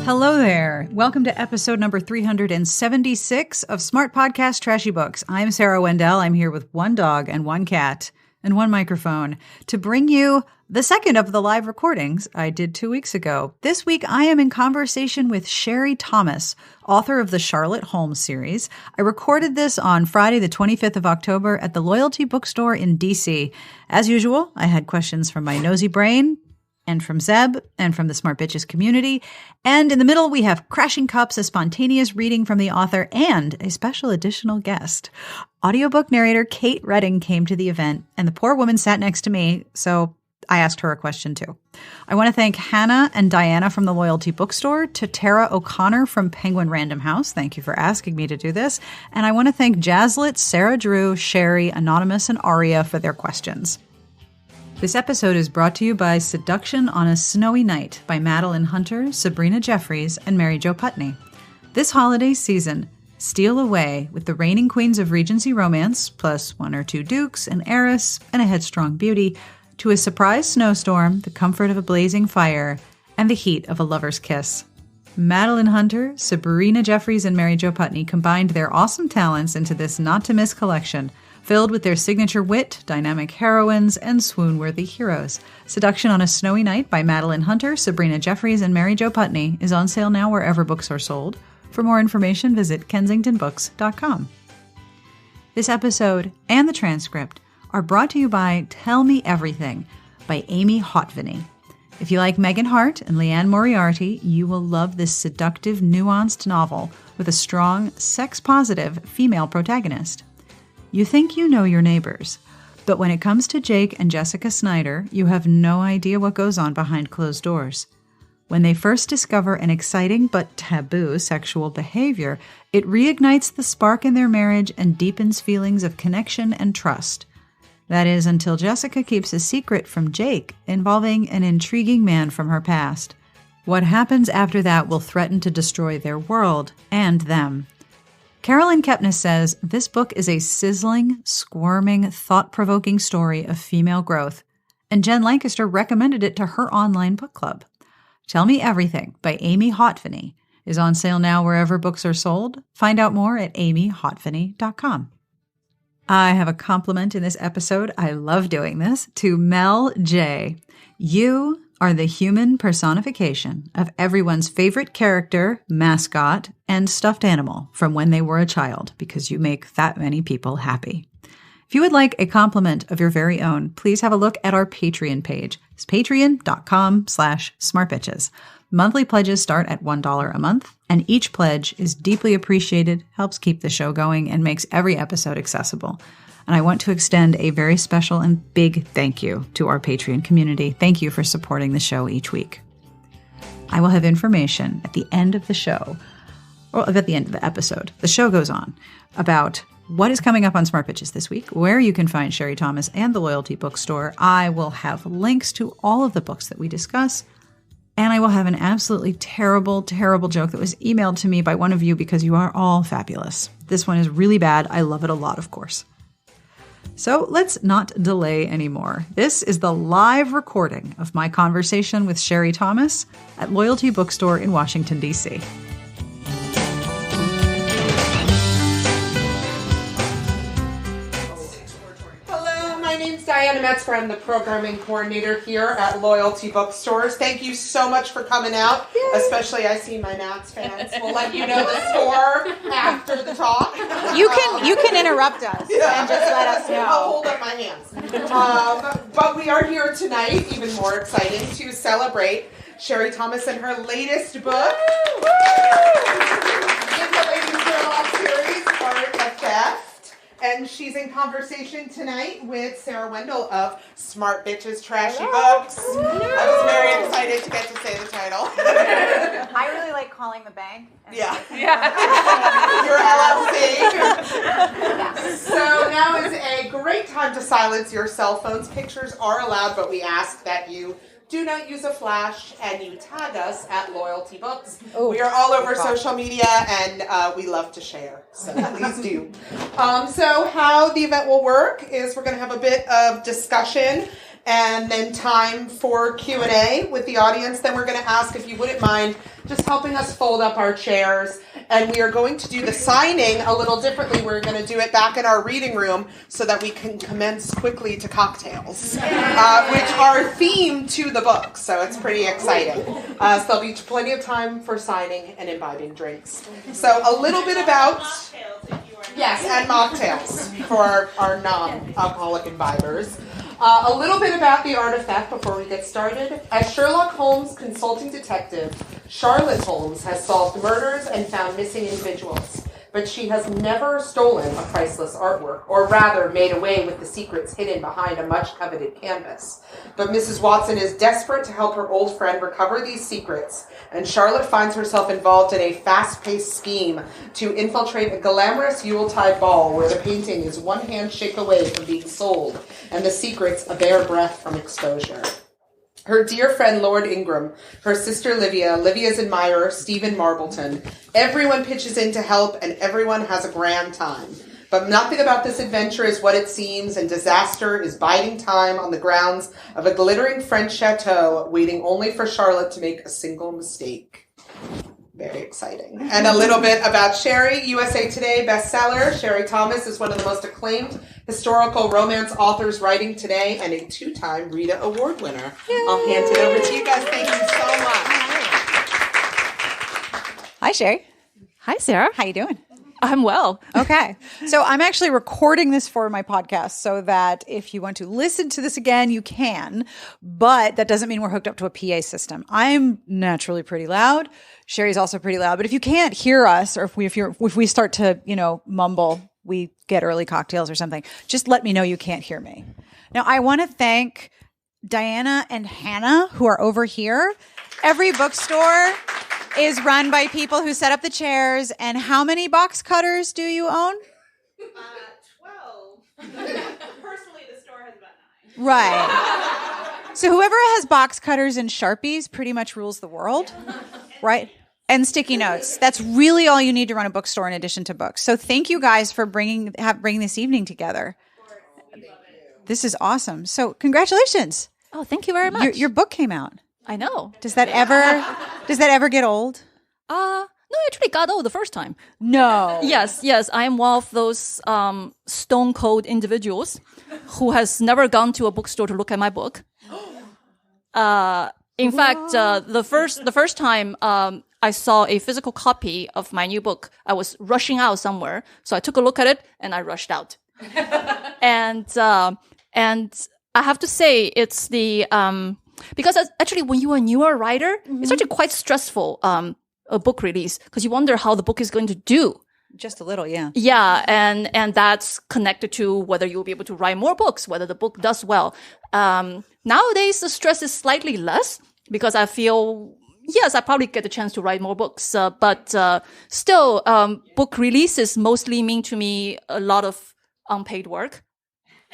Hello there. Welcome to episode number 376 of Smart Podcast Trashy Books. I'm Sarah Wendell. I'm here with one dog and one cat and one microphone to bring you the second of the live recordings I did 2 weeks ago. This week, I am in conversation with Shari Thomas, author of the Charlotte Holmes series. I recorded this on Friday, the 25th of October at the Loyalty Bookstore in DC. As usual, I had questions from my nosy brain, and from Zeb, and from the Smart Bitches community. And in the middle, we have Crashing Cups, a spontaneous reading from the author, and a special additional guest. Audiobook narrator Kate Redding came to the event, and the poor woman sat next to me, so I asked her a question too. I want to thank Hannah and Diana from the Loyalty Bookstore, to Tara O'Connor from Penguin RandomHouse. Thank you for asking me to do this. And I want to thank Jazzlet, Sarah Drew, Shari, Anonymous, and Aarya for their questions. This episode is brought to you by Seduction on a Snowy Night by Madeline Hunter, Sabrina Jeffries, and Mary Jo Putney. This holiday season, steal away with the reigning queens of Regency romance, plus one or two dukes, an heiress, and a headstrong beauty, to a surprise snowstorm, the comfort of a blazing fire, and the heat of a lover's kiss. Madeline Hunter, Sabrina Jeffries, and Mary Jo Putney combined their awesome talents into this not-to-miss collection, filled with their signature wit, dynamic heroines, and swoon-worthy heroes. Seduction on a Snowy Night by Madeline Hunter, Sabrina Jeffries, and Mary Jo Putney is on sale now wherever books are sold. For more information, visit kensingtonbooks.com. This episode and the transcript are brought to you by Tell Me Everything by Amy Hotvinny. If you like Megan Hart and Leanne Moriarty, you will love this seductive, nuanced novel with a strong, sex-positive female protagonist. You think you know your neighbors, but when it comes to Jake and Jessica Snyder, you have no idea what goes on behind closed doors. When they first discover an exciting but taboo sexual behavior, it reignites the spark in their marriage and deepens feelings of connection and trust. That is, until Jessica keeps a secret from Jake involving an intriguing man from her past. What happens after that will threaten to destroy their world and them. Carolyn Kepnes says, this book is a sizzling, squirming, thought-provoking story of female growth, and Jen Lancaster recommended it to her online book club. Tell Me Everything by Amy Hotvinny is on sale now wherever books are sold. Find out more at amyhotvinny.com. I have a compliment in this episode, I love doing this, to Mel J. You are the human personification of everyone's favorite character, mascot, and stuffed animal from when they were a child, because you make that many people happy. If you would like a compliment of your very own, please have a look at our Patreon page. It's patreon.com/smartbitches. Monthly pledges start at $1 a month, and each pledge is deeply appreciated, helps keep the show going, and makes every episode accessible. And I want to extend a very special and big thank you to our Patreon community. Thank you for supporting the show each week. I will have information at the end of the show, or at the end of the episode. The show goes on about what is coming up on Smart Bitches this week, where you can find Shari Thomas and the Loyalty Bookstore. I will have links to all of the books that we discuss, and I will have an absolutely terrible, terrible joke that was emailed to me by one of you because you are all fabulous. This one is really bad. I love it a lot, of course. So let's not delay anymore. This is the live recording of my conversation with Shari Thomas at Loyalty Bookstore in Washington, D.C. Hello, my name's Diana Metzger. I'm the programming coordinator here at Loyalty Bookstores. Thank you so much for coming out. Yay. Especially, I see my Nats fans. We'll let you know the score after the talk. You can interrupt us and just let us know. I'll hold up my hands. But we are here tonight, even more exciting, to celebrate Shari Thomas and her latest book in the Ladies Journal series, Art of Theft. And she's in conversation tonight with Sarah Wendell of Smart Bitches Trashy Books. I was very excited to get to say the title. I really like calling the bank. Yeah. Your LLC. So now is a great time to silence your cell phones. Pictures are allowed, but we ask that you do not use a flash, and you tag us at Loyalty Books. Ooh, we are all over social media, and we love to share, so please do. So how the event will work is we're going to have a bit of discussion, and then time for Q&A with the audience. Then we're going to ask if you wouldn't mind just helping us fold up our chairs. And we are going to do the signing a little differently. We're going to do it back in our reading room so that we can commence quickly to cocktails, which are themed to the book. So it's pretty exciting. So there'll be plenty of time for signing and imbibing drinks. So a little bit about... Yes, and mocktails for our non-alcoholic imbibers. A little bit about the artifact before we get started. As Sherlock Holmes' consulting detective, Charlotte Holmes has solved murders and found missing individuals, but she has never stolen a priceless artwork, or rather made away with the secrets hidden behind a much-coveted canvas. But Mrs. Watson is desperate to help her old friend recover these secrets, and Charlotte finds herself involved in a fast-paced scheme to infiltrate a glamorous Yuletide ball where the painting is one handshake away from being sold, and the secrets a bare breath from exposure. Her dear friend Lord Ingram, her sister Livia's admirer Stephen Marbleton, everyone pitches in to help and everyone has a grand time. But nothing about this adventure is what it seems, and disaster is biding time on the grounds of a glittering French chateau, waiting only for Charlotte to make a single mistake. Very exciting. And a little bit about Shari, USA Today bestseller. Shari Thomas is one of the most acclaimed historical romance authors writing today and a 2-time Rita Award winner. Yay. I'll hand it over to you guys. Thank you so much. Hi, Shari. Hi, Sarah. How you doing? I'm well. Okay. So I'm actually recording this for my podcast so that if you want to listen to this again, you can. But that doesn't mean we're hooked up to a PA system. I'm naturally pretty loud. Shari's also pretty loud. But if you can't hear us, or if we start to, mumble, we get early cocktails or something, just let me know you can't hear me. Now, I want to thank Diana and Hannah, who are over here. Every bookstore is run by people who set up the chairs. And how many box cutters do you own? 12. Personally, the store has about 9. Right. So whoever has box cutters and Sharpies pretty much rules the world, right? And sticky notes. That's really all you need to run a bookstore in addition to books. So thank you guys for bringing this evening together. This is awesome. So congratulations. Oh, thank you very much. Your book came out. I know. Does that ever get old? No, it actually got old the first time. No. Yes. I am one of those stone cold individuals who has never gone to a bookstore to look at my book. In fact, the first time I saw a physical copy of my new book, I was rushing out somewhere, so I took a look at it and I rushed out. and I have to say, it's the because actually when you are a newer writer, it's actually quite stressful, a book release, because you wonder how the book is going to do. Just a little, yeah. Yeah, and that's connected to whether you'll be able to write more books, whether the book does well. Nowadays, the stress is slightly less because I feel, yes, I probably get the chance to write more books, but still, book releases mostly mean to me a lot of unpaid work.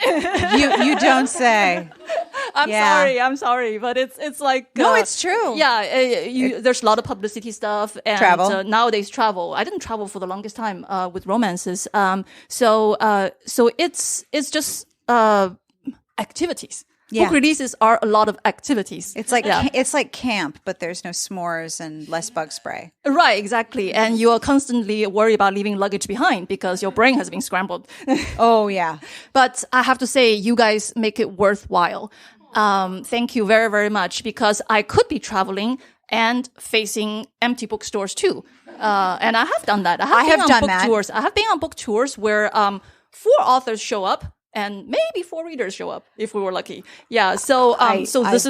You don't say. I'm sorry, but it's like no, it's true. Yeah, there's a lot of publicity stuff and travel. Nowadays travel. I didn't travel for the longest time with romances. So it's just activities. Yeah. Book releases are a lot of activities. It's like it's like camp, but there's no s'mores and less bug spray. Right, exactly. And you are constantly worried about leaving luggage behind because your brain has been scrambled. Oh, yeah. But I have to say, you guys make it worthwhile. Thank you very, very much, because I could be traveling and facing empty bookstores too. And I have done that. I have been on book tours. I have been on book tours where 4 authors show up. And maybe 4 readers show up if we were lucky. Yeah. So this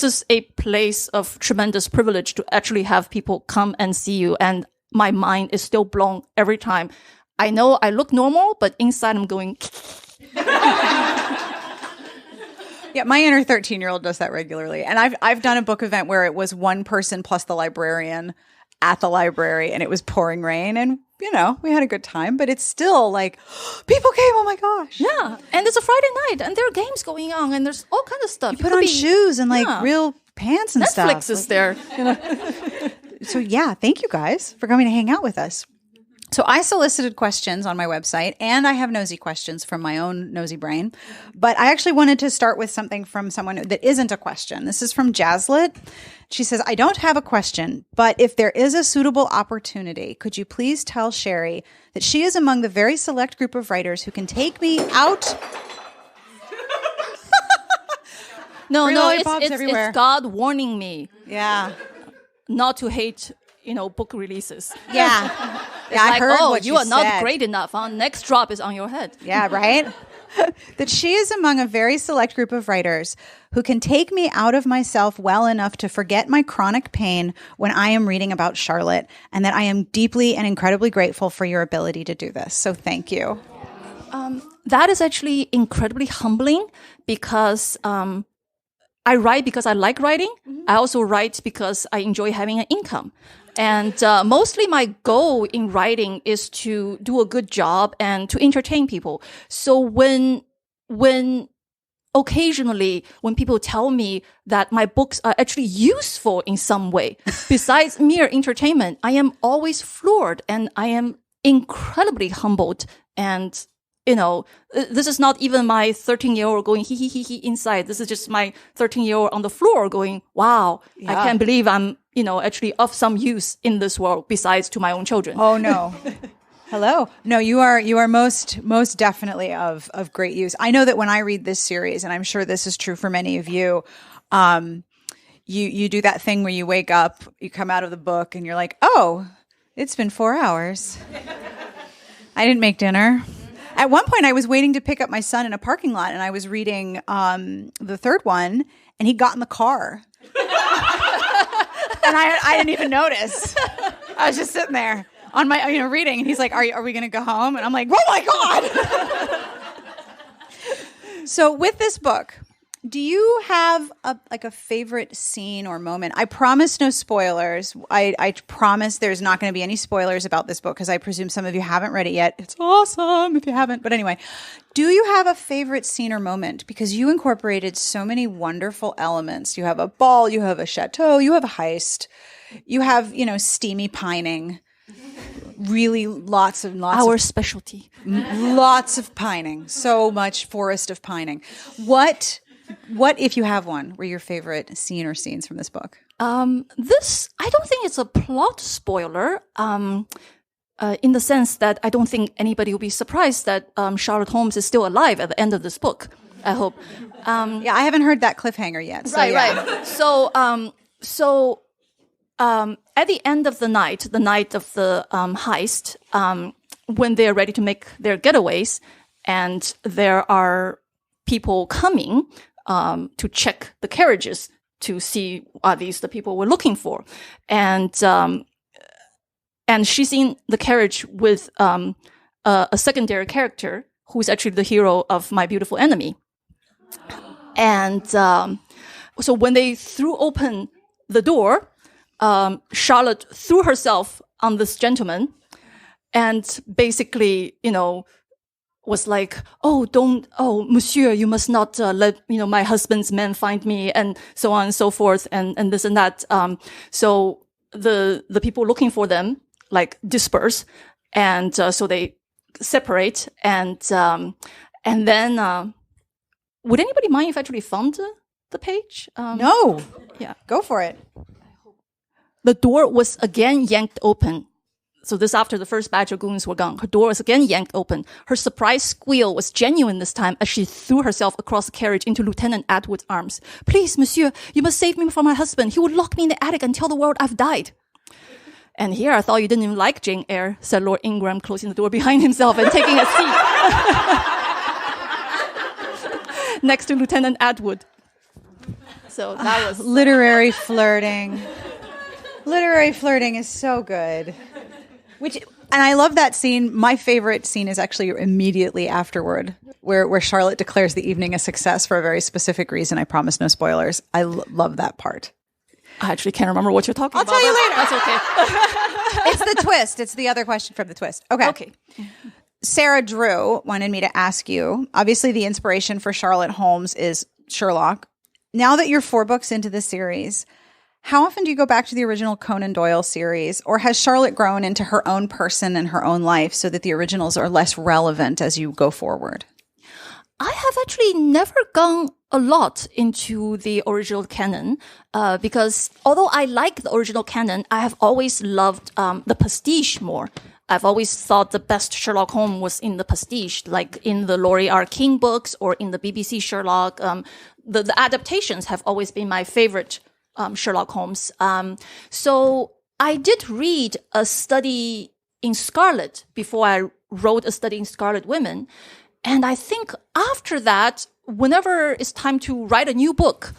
is a place of tremendous privilege to actually have people come and see you. And my mind is still blown every time. I know I look normal, but inside I'm going. Yeah, my inner 13-year-old does that regularly. And I've done a book event where it was one person plus the librarian at the library, and it was pouring rain, and we had a good time, but it's still like people came. Oh my gosh. Yeah. And it's a Friday night and there are games going on and there's all kinds of stuff. You put on shoes and real pants and Netflix stuff. is there. So yeah, thank you guys for coming to hang out with us. So I solicited questions on my website, and I have nosy questions from my own nosy brain. But I actually wanted to start with something from someone that isn't a question. This is from Jazzlet. She says, I don't have a question, but if there is a suitable opportunity, could you please tell Shari that she is among the very select group of writers who can take me out... No, lollipops it's everywhere. it's God warning me Yeah. not to hate, book releases. Yeah. It's I like, heard oh, what you are not said. great enough. Huh? Next drop is on your head. Yeah, right? That she is among a very select group of writers who can take me out of myself well enough to forget my chronic pain when I am reading about Charlotte, and that I am deeply and incredibly grateful for your ability to do this. So thank you. That is actually incredibly humbling because I write because I like writing. I also write because I enjoy having an income. And mostly my goal in writing is to do a good job and to entertain people. So when occasionally when people tell me that my books are actually useful in some way, besides mere entertainment, I am always floored and I am incredibly humbled. And this is not even my 13-year-old going hee hee hee hee inside. This is just my 13-year-old on the floor going, wow, Yeah. I can't believe I'm, actually of some use in this world besides to my own children. Oh, no. Hello. No, you are most definitely of great use. I know that when I read this series, and I'm sure this is true for many of you, you do that thing where you wake up, you come out of the book, and you're like, oh, it's been 4 hours. I didn't make dinner. At one point, I was waiting to pick up my son in a parking lot, and I was reading the third one, and he got in the car. And I didn't even notice. I was just sitting there on my, reading, and he's like, are we going to go home? And I'm like, oh my God. So with this book, do you have a favorite scene or moment? I promise no spoilers. I promise there's not going to be any spoilers about this book because I presume some of you haven't read it yet. It's awesome if you haven't. But anyway, do you have a favorite scene or moment? Because you incorporated so many wonderful elements. You have a ball, you have a chateau, you have a heist, you have, steamy pining. Really lots Our specialty. Lots of pining. So much forest of pining. What, if you have one, were your favorite scene or scenes from this book? This, I don't think it's a plot spoiler, in the sense that I don't think anybody will be surprised that Charlotte Holmes is still alive at the end of this book, I hope. Yeah, I haven't heard that cliffhanger yet. So right, yeah. right. So, at the end of the night of the heist, when they're ready to make their getaways, and there are people coming to check the carriages to see are these the people we're looking for, and she's in the carriage with a secondary character who's actually the hero of My Beautiful Enemy, and so when they threw open the door, Charlotte threw herself on this gentleman, and basically, was like, oh, monsieur, you must not let, my husband's men find me, and so on and so forth, and this and that. So the people looking for them, disperse, and so they separate, and then, would anybody mind if I actually found the page? No. Yeah. Go for it. The door was again yanked open. So this after the first batch of goons were gone. Her door was again yanked open. Her surprise squeal was genuine this time as she threw herself across the carriage into Lieutenant Atwood's arms. Please, monsieur, you must save me from my husband. He would lock me in the attic and tell the world I've died. And here I thought you didn't even like Jane Eyre, said Lord Ingram, closing the door behind himself and taking a seat next to Lieutenant Atwood. So that was literary flirting. Literary flirting is so good. And I love that scene. My favorite scene is actually immediately afterward, where Charlotte declares the evening a success for a very specific reason. I promise no spoilers. I love that part. I actually can't remember what you're talking about. I'll tell you later. That's okay. It's the twist. It's the other question from the twist. Okay. Sarah Drew wanted me to ask you, obviously the inspiration for Charlotte Holmes is Sherlock. Now that you're 4 books into the series, How often do you go back to the original Conan Doyle series, or has Charlotte grown into her own person and her own life so that the originals are less relevant as you go forward? I have actually never gone a lot into the original canon, because although I like the original canon, I have always loved the Prestige more. I've always thought the best Sherlock Holmes was in the Prestige, like in the Laurie R. King books or in the BBC Sherlock. The adaptations have always been my favorite Sherlock Holmes. So I did read a study in Scarlet before I wrote a study in Scarlet Women. And I think after that, whenever it's time to write a new book,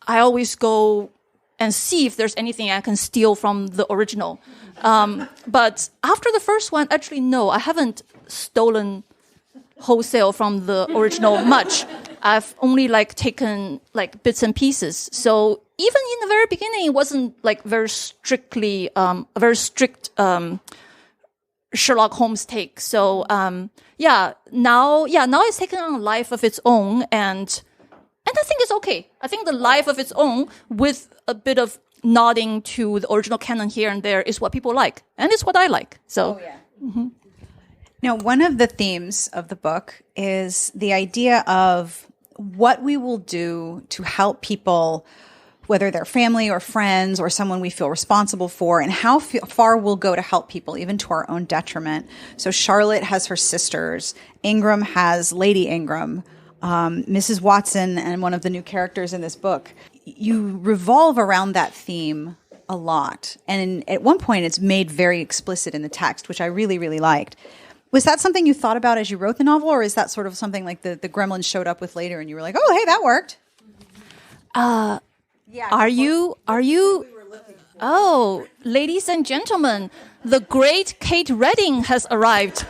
I always go and see if there's anything I can steal from the original. But after the first one, actually, no, I haven't stolen wholesale from the original much. I've only taken bits and pieces. So even in the very beginning, it wasn't very strictly, a very strict, Sherlock Holmes take. So, now it's taken on a life of its own, and I think it's okay. I think the life of its own with a bit of nodding to the original canon here and there is what people like, and it's what I like. So, Now, one of the themes of the book is the idea of what we will do to help people, whether they're family or friends or someone we feel responsible for, and how far we'll go to help people, even to our own detriment. So Charlotte has her sisters. Ingram has Lady Ingram, Mrs. Watson, and one of the new characters in this book. You revolve around that theme a lot. And at one point, it's made very explicit in the text, which I really, really liked. Was that something you thought about as you wrote the novel, or is that sort of something like the gremlins showed up with later and you were like, oh, hey, that worked? Are you? Oh, ladies and gentlemen, the great Kate Redding has arrived.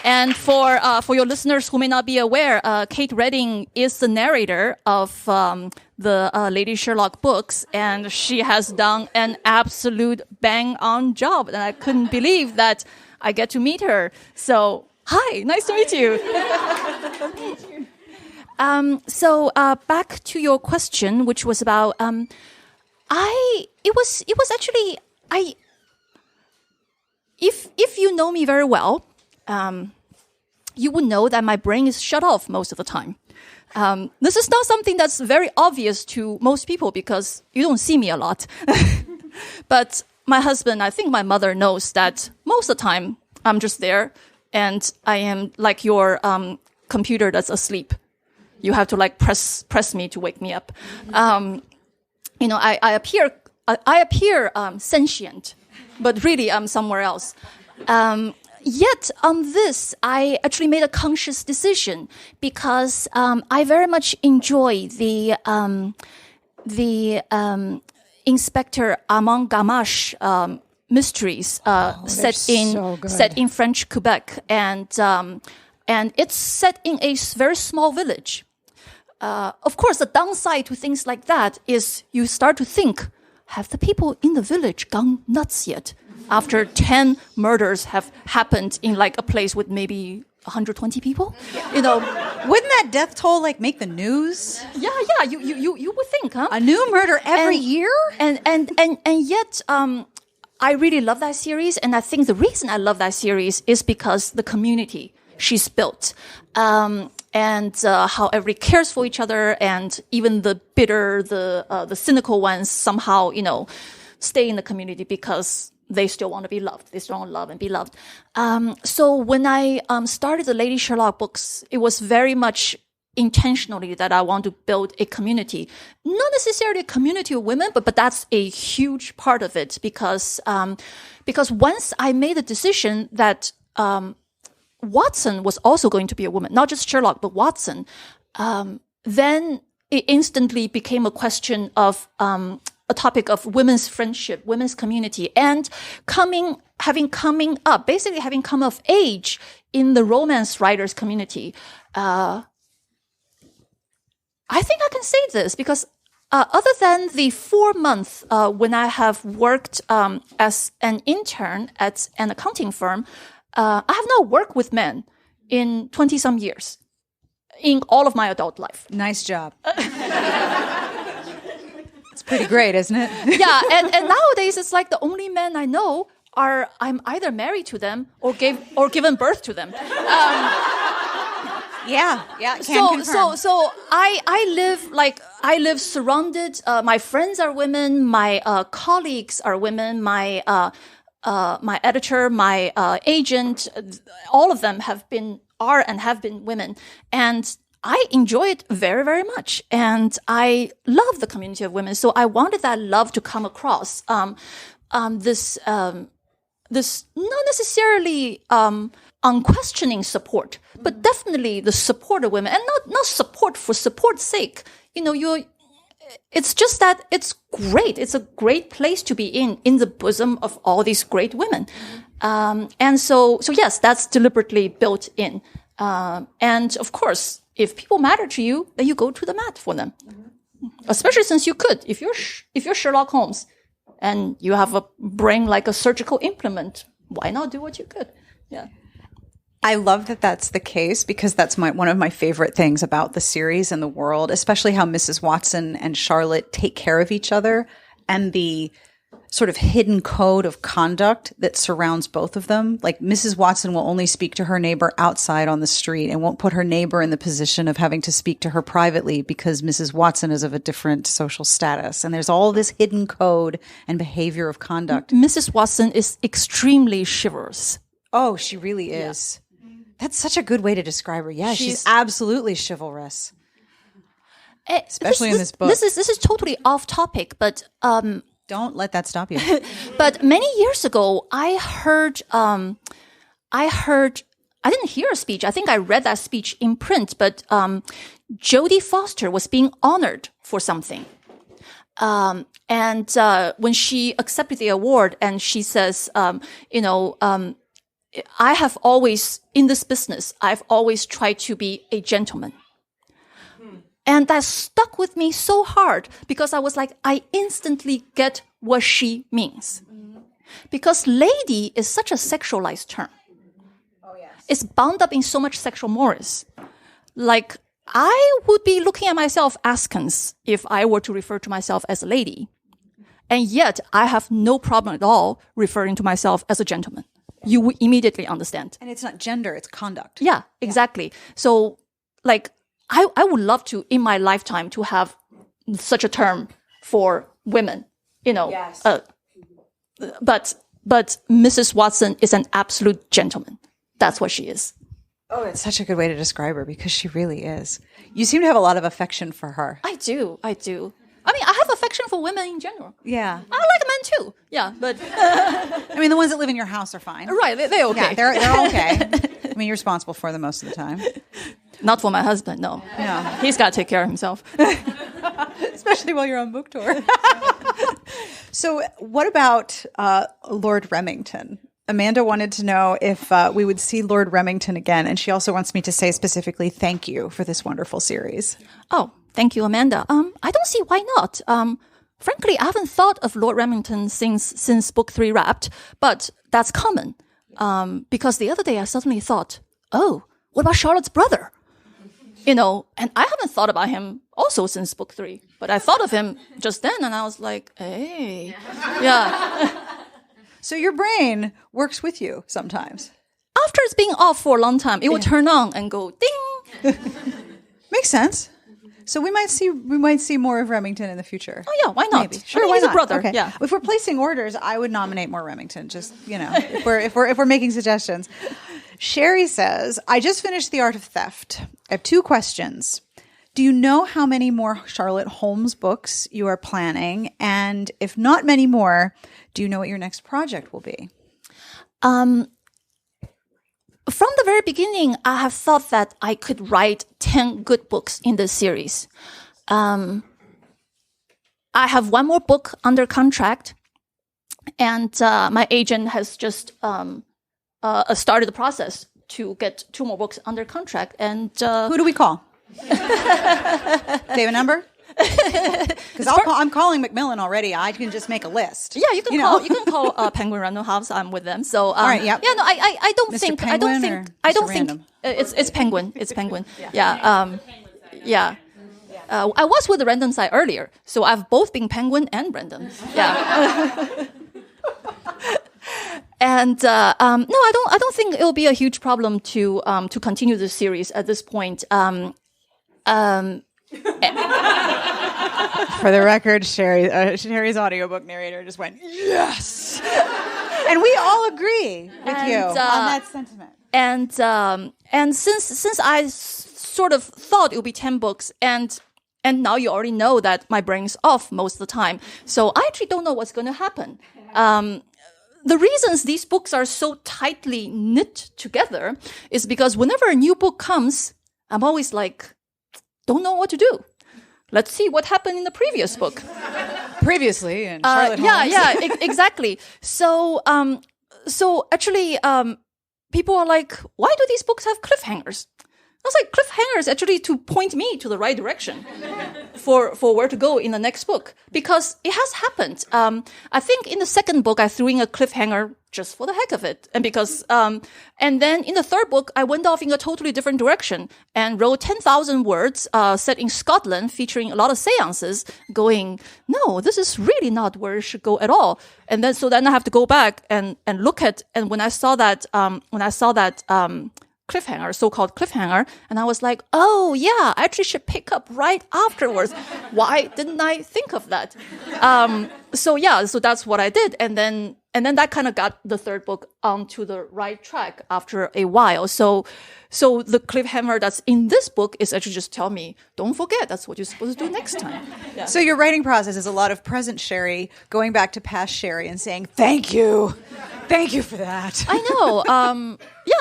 And for your listeners who may not be aware, Kate Redding is the narrator of the Lady Sherlock books, and she has done an absolute bang-on job. And I couldn't believe that I get to meet her. So, hi, nice to meet you. So back to your question, which was about if you know me very well, you would know that my brain is shut off most of the time. This is not something that's very obvious to most people because you don't see me a lot. But my husband, I think my mother knows that most of the time I'm just there and I am like your computer that's asleep. You have to press me to wake me up. I appear sentient, but really I'm somewhere else. Yet on this, I actually made a conscious decision because I very much enjoy the Inspector Armand Gamache mysteries set in French Quebec, and it's set in a very small village. Of course, the downside to things like that is you start to think, have the people in the village gone nuts yet? After 10 murders have happened in a place with maybe 120 people, wouldn't that death toll make the news? Yeah, you would think, huh? A new murder every year, and yet, I really love that series, and I think the reason I love that series is because the community she's built, and how everybody cares for each other, and even the bitter, the cynical ones somehow, stay in the community because they still want to be loved. They still want to love and be loved. So when I started the Lady Sherlock books, it was very much intentionally that I want to build a community, not necessarily a community of women, but that's a huge part of it because once I made the decision that Watson was also going to be a woman, not just Sherlock, but Watson, then it instantly became a question of a topic of women's friendship, women's community, and having come of age in the romance writers community. I think I can say this because other than the 4 months when I have worked as an intern at an accounting firm, I have not worked with men in 20-some years in all of my adult life. Nice job. It's pretty great, isn't it? Yeah, and nowadays it's like the only men I know I'm either married to them or given birth to them. Yeah, can confirm. So I live surrounded. My friends are women. My colleagues are women. My editor, my agent, all of them have been women, and I enjoy it very, very much. And I love the community of women. So I wanted that love to come across. This not necessarily unquestioning support, but definitely the support of women, and not support for support's sake. It's just that it's great. It's a great place to be in the bosom of all these great women. And so yes, that's deliberately built in. And of course, if people matter to you, then you go to the mat for them. Especially since you could, if you're Sherlock Holmes and you have a brain like a surgical implement, why not do what you could? Yeah. I love that that's the case, because that's one of my favorite things about the series and the world, especially how Mrs. Watson and Charlotte take care of each other, and the sort of hidden code of conduct that surrounds both of them. Like, Mrs. Watson will only speak to her neighbor outside on the street and won't put her neighbor in the position of having to speak to her privately because Mrs. Watson is of a different social status. And there's all this hidden code and behavior of conduct. Mrs. Watson is extremely chivalrous. Oh, she really is. Yeah. That's such a good way to describe her. Yeah, she's absolutely chivalrous. Especially in this book. This is totally off topic, but don't let that stop you. But many years ago, I didn't hear a speech. I think I read that speech in print, but Jodie Foster was being honored for something. And when she accepted the award, and she says, I have always, in this business, I've always tried to be a gentleman. And that stuck with me so hard, because I was like, I instantly get what she means. Because lady is such a sexualized term. Oh, yes. It's bound up in so much sexual mores. Like, I would be looking at myself askance if I were to refer to myself as a lady. And yet, I have no problem at all referring to myself as a gentleman. You would immediately understand. And it's not gender, it's conduct. Yeah, exactly. Yeah. So, like, I would love to, in my lifetime, to have such a term for women, Yes. But Mrs. Watson is an absolute gentleman. That's what she is. Oh, it's such a good way to describe her, because she really is. You seem to have a lot of affection for her. I do. I mean, I have affection for women in general. Yeah. I like men too. Yeah, but... I mean, the ones that live in your house are fine. Right, they're okay. Yeah, they're okay. I mean, you're responsible for them most of the time. Not for my husband, no. He's got to take care of himself. Especially while you're on book tour. So what about Lord Remington? Amanda wanted to know if we would see Lord Remington again, and she also wants me to say specifically thank you for this wonderful series. Oh, thank you, Amanda. I don't see why not. Frankly, I haven't thought of Lord Remington since book 3 wrapped, but that's common. Because the other day I suddenly thought, oh, what about Charlotte's brother? And I haven't thought about him also since book 3, but I thought of him just then, and I was like, hey, yeah. So your brain works with you sometimes. After it's been off for a long time, it will turn on and go ding. Makes sense. So we might see more of Remington in the future. Oh yeah, why not? Maybe. Sure, I mean, why he's not? a brother. Okay. Yeah. If we're placing orders, I would nominate more Remington. Just if we're making suggestions. Shari says, I just finished The Art of Theft. I have 2 questions. Do you know how many more Charlotte Holmes books you are planning? And if not many more, do you know what your next project will be? From the very beginning, I have thought that I could write 10 good books in this series. I have 1 more book under contract, and my agent has just started the process to get 2 more books under contract. And who do we call? Do they have a number? Because I'm calling Macmillan already. I can just make a list. Yeah, you can call Penguin RandomHouse. I'm with them. So all right, yep. Yeah, no, I don't Mr. think Penguin I don't Random? think it's Penguin. It's Penguin. Yeah. Yeah. I was with the random side earlier, so I've both been Penguin and Brendan. Yeah. And no, I don't think it'll be a huge problem to continue the series at this point. For the record, Shari's audiobook narrator just went, yes! And we all agree with you on that sentiment. And since I sort of thought it would be 10 books, and now you already know that my brain's off most of the time, so I actually don't know what's going to happen. The reasons these books are so tightly knit together is because whenever a new book comes, I'm always like, don't know what to do. Let's see what happened in the previous book. Previously in Charlotte Holmes. Exactly. So actually, people are like, why do these books have cliffhangers? I was like, cliffhangers actually to point me to the right direction for where to go in the next book, because it has happened. I think in the second book, I threw in a cliffhanger just for the heck of it. And because, and then in the third book, I went off in a totally different direction and wrote 10,000 words, set in Scotland, featuring a lot of seances, going, no, this is really not where it should go at all. And then, so then I have to go back and look at, and when I saw that, cliffhanger, so-called cliffhanger, and I was like, oh yeah, I actually should pick up right afterwards. Why didn't I think of that? So that's what I did, and then that kind of got the third book onto the right track after a while. So the cliffhanger that's in this book is actually just tell me, don't forget, that's what you're supposed to do next time. Yeah. So your writing process is a lot of present Shari going back to past Shari and saying, thank you for that. I know.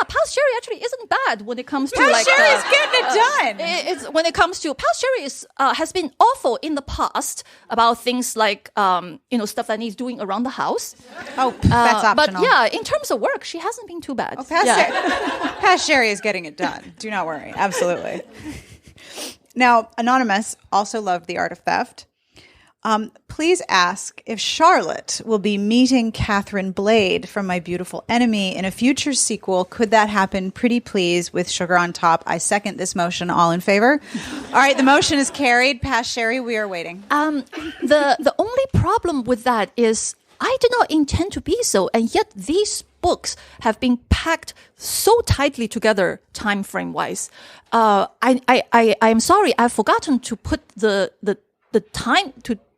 Past Shari actually isn't bad when it comes to past Shari is getting it done. It's when it comes to past Shari has been awful in the past about things like stuff that needs doing around the house. Oh, that's optional. But yeah, in terms of work, she hasn't been too bad. Oh, past Shari is getting it done. Do not worry. Absolutely. Now, Anonymous also loved The Art of Theft. Please ask if Charlotte will be meeting Catherine Blade from My Beautiful Enemy in a future sequel. Could that happen? Pretty please, with sugar on top. I second this motion. All in favor? All right, the motion is carried. Past Shari, we are waiting. The only problem with that is I did not intend to be so, and yet these books have been packed so tightly together, time frame wise. I'm sorry, I've forgotten to put the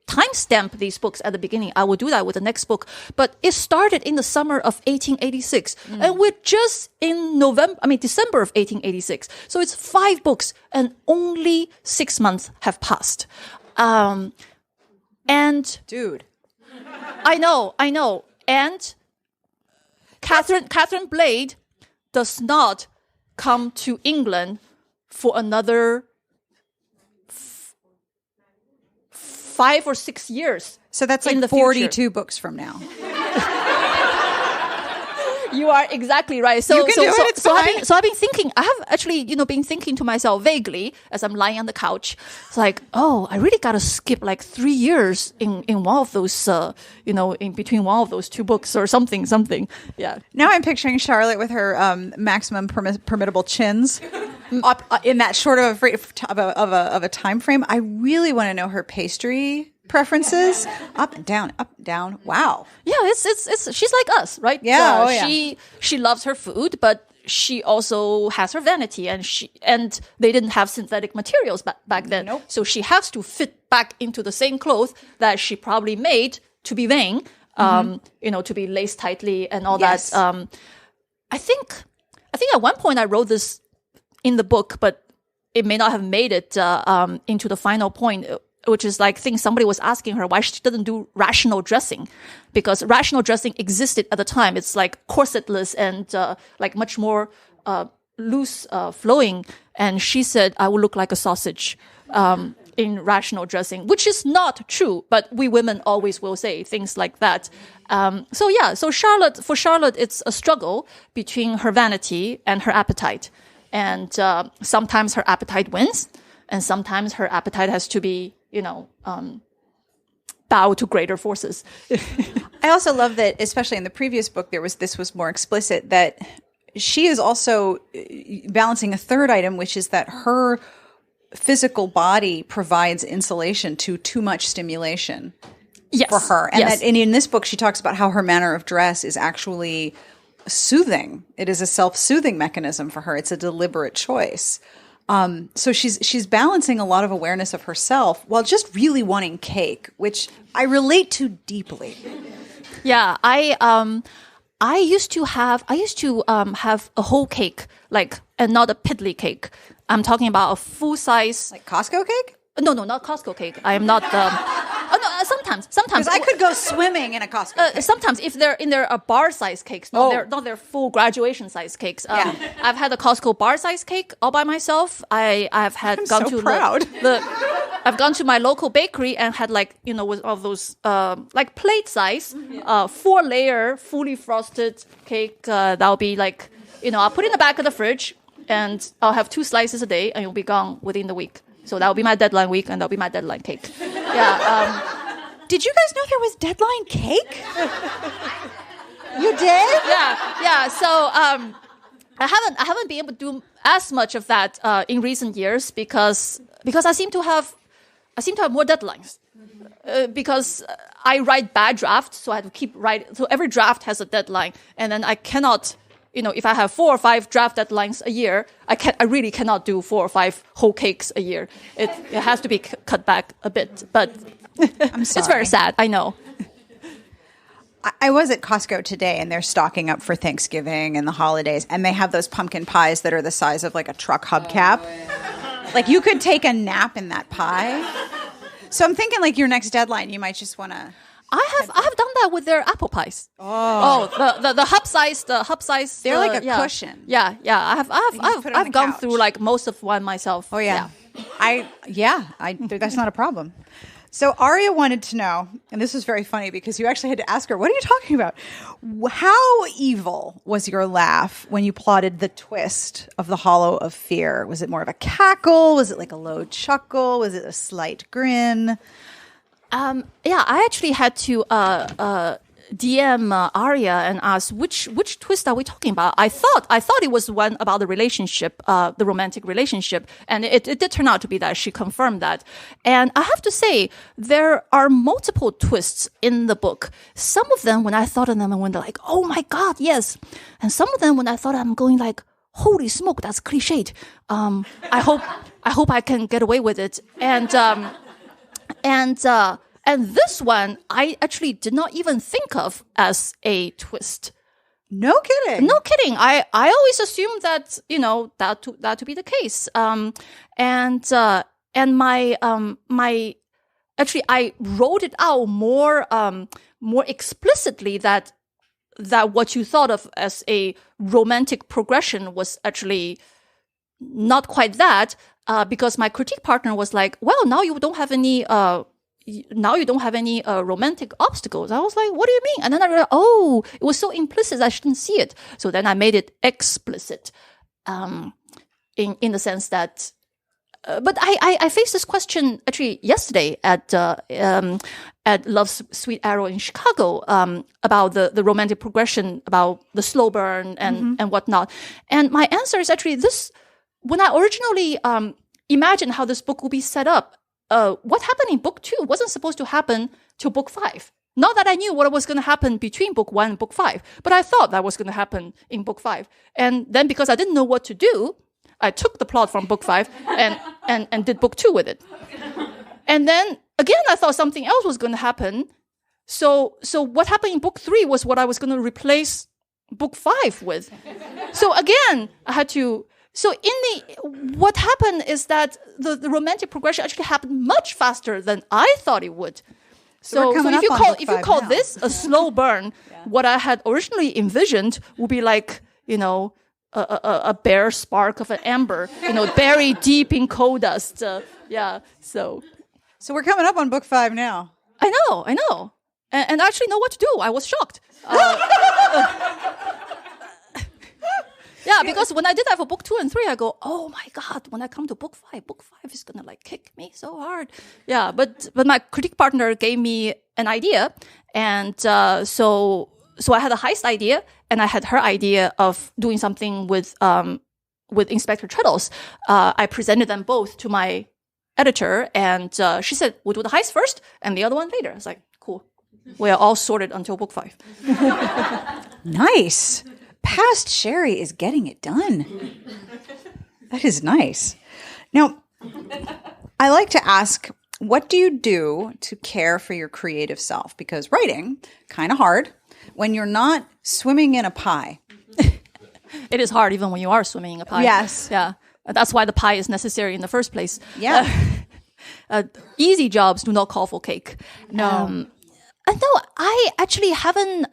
timestamp these books at the beginning. I will do that with the next book. But it started in the summer of 1886, and we're just in December of 1886. So it's 5 books, and only 6 months have passed. And dude, I know. And Catherine Blade does not come to England for another 5 or 6 years. So that's like 42 books from now. You are exactly right. So, you can do it. It's fine. I've been thinking. I have actually, been thinking to myself vaguely as I'm lying on the couch. It's like, oh, I really got to skip like 3 years in one of those, in between one of those 2 books or something. Yeah. Now I'm picturing Charlotte with her maximum permittable chins up in that short of a time frame. I really want to know her pastry preferences. Up and down. Wow. Yeah, it's she's like us, right? Yeah. She loves her food, but she also has her vanity, and they didn't have synthetic materials back then. Nope. So she has to fit back into the same clothes that she probably made to be vain, to be laced tightly and all that. I think at one point I wrote this in the book, but it may not have made it into the final point, which is like things somebody was asking her why she doesn't do rational dressing, because rational dressing existed at the time. It's like corsetless and like much more loose flowing. And she said, I will look like a sausage in rational dressing, which is not true, but we women always will say things like that. So Charlotte, it's a struggle between her vanity and her appetite. And sometimes her appetite wins, and sometimes her appetite has to be, bow to greater forces. I also love that, especially in the previous book, this was more explicit, that she is also balancing a third item, which is that her physical body provides insulation to too much stimulation Yes. for her. And Yes. that and in this book, she talks about how her manner of dress is actually soothing. It is a self-soothing mechanism for her. It's a deliberate choice. So she's balancing a lot of awareness of herself while just really wanting cake, which I relate to deeply. Yeah, I used to have a whole cake, and not a piddly cake. I'm talking about a full size. Like Costco cake? No, not Costco cake. I am not. Sometimes. Because I could go swimming in a Costco cake. Sometimes if they're in their bar size cakes, not their full graduation size cakes. I've had a Costco bar size cake all by myself. I've I'm so proud. I've gone to my local bakery and had with all those plate size 4-layer fully frosted cake. That'll be I'll put it in the back of the fridge and I'll have 2 slices a day and it'll be gone within the week. So that'll be my deadline week and that'll be my deadline cake. Yeah. Did you guys know there was deadline cake? You did? Yeah. So I haven't been able to do as much of that in recent years because I seem to have more deadlines. Because I write bad drafts, so I have to keep writing. So every draft has a deadline, and then I cannot. If I have 4 or 5 draft deadlines a year, I really cannot do 4 or 5 whole cakes a year. It has to be cut back a bit, but I'm sorry. It's very sad. I know. I was at Costco today, and they're stocking up for Thanksgiving and the holidays, and they have those pumpkin pies that are the size of like a truck hubcap. Like you could take a nap in that pie. So I'm thinking your next deadline, you might just want to. I have done that with their apple pies. The hub size. They're like a cushion. Yeah. I've gone through most of one myself. Oh yeah. That's not a problem. So Aarya wanted to know, and this was very funny because you actually had to ask her, what are you talking about? How evil was your laugh when you plotted the twist of the Hollow of Fear? Was it more of a cackle? Was it like a low chuckle? Was it a slight grin? I actually had to DM Aarya and ask which twist are we talking about. I thought it was one about the relationship, the romantic relationship, and it did turn out to be that. She confirmed that, and I have to say there are multiple twists in the book. Some of them, when I thought of them, I went oh my god, yes, and some of them when I thought I'm going holy smoke, that's cliched. I hope I can get away with it, and this one, I actually did not even think of as a twist. No kidding. No kidding. I always assumed that that to be the case. And my actually I wrote it out more explicitly that what you thought of as a romantic progression was actually not quite that. Because my critique partner was well, now you don't have any romantic obstacles. I was like, what do you mean? And then I realized, it was so implicit I shouldn't see it. So then I made it explicit, in the sense that. But I faced this question actually yesterday at Love's Sweet Arrow in Chicago, about the romantic progression, about the slow burn and whatnot. And my answer is actually this. When I originally imagined how this book would be set up, what happened in book 2 wasn't supposed to happen till book 5. Not that I knew what was going to happen between book 1 and book 5, but I thought that was going to happen in book 5. And then because I didn't know what to do, I took the plot from book 5 and did book 2 with it. And then again, I thought something else was going to happen. So what happened in book 3 was what I was going to replace book 5 with. So again, I had to. So what happened is that the romantic progression actually happened much faster than I thought it would. So if you call this a slow burn, what I had originally envisioned would be a bare spark of an ember, buried deep in coal dust. So we're coming up on book 5 now. I know, and I actually know what to do. I was shocked. Yeah, because when I did that for book 2 and 3, I go, oh my god! When I come to book 5 is gonna kick me so hard. Yeah, but my critique partner gave me an idea, and so I had a heist idea, and I had her idea of doing something with with Inspector Treadles, I presented them both to my editor, and she said, we'll do the heist first and the other one later. I was like, cool. We are all sorted until book 5. Nice. Past Shari is getting it done. That is nice. Now, I like to ask, what do you do to care for your creative self? Because writing, kind of hard when you're not swimming in a pie. It is hard even when you are swimming in a pie. Yes. Yeah. That's why the pie is necessary in the first place. Yeah. Easy jobs do not call for cake. No. No, I actually haven't.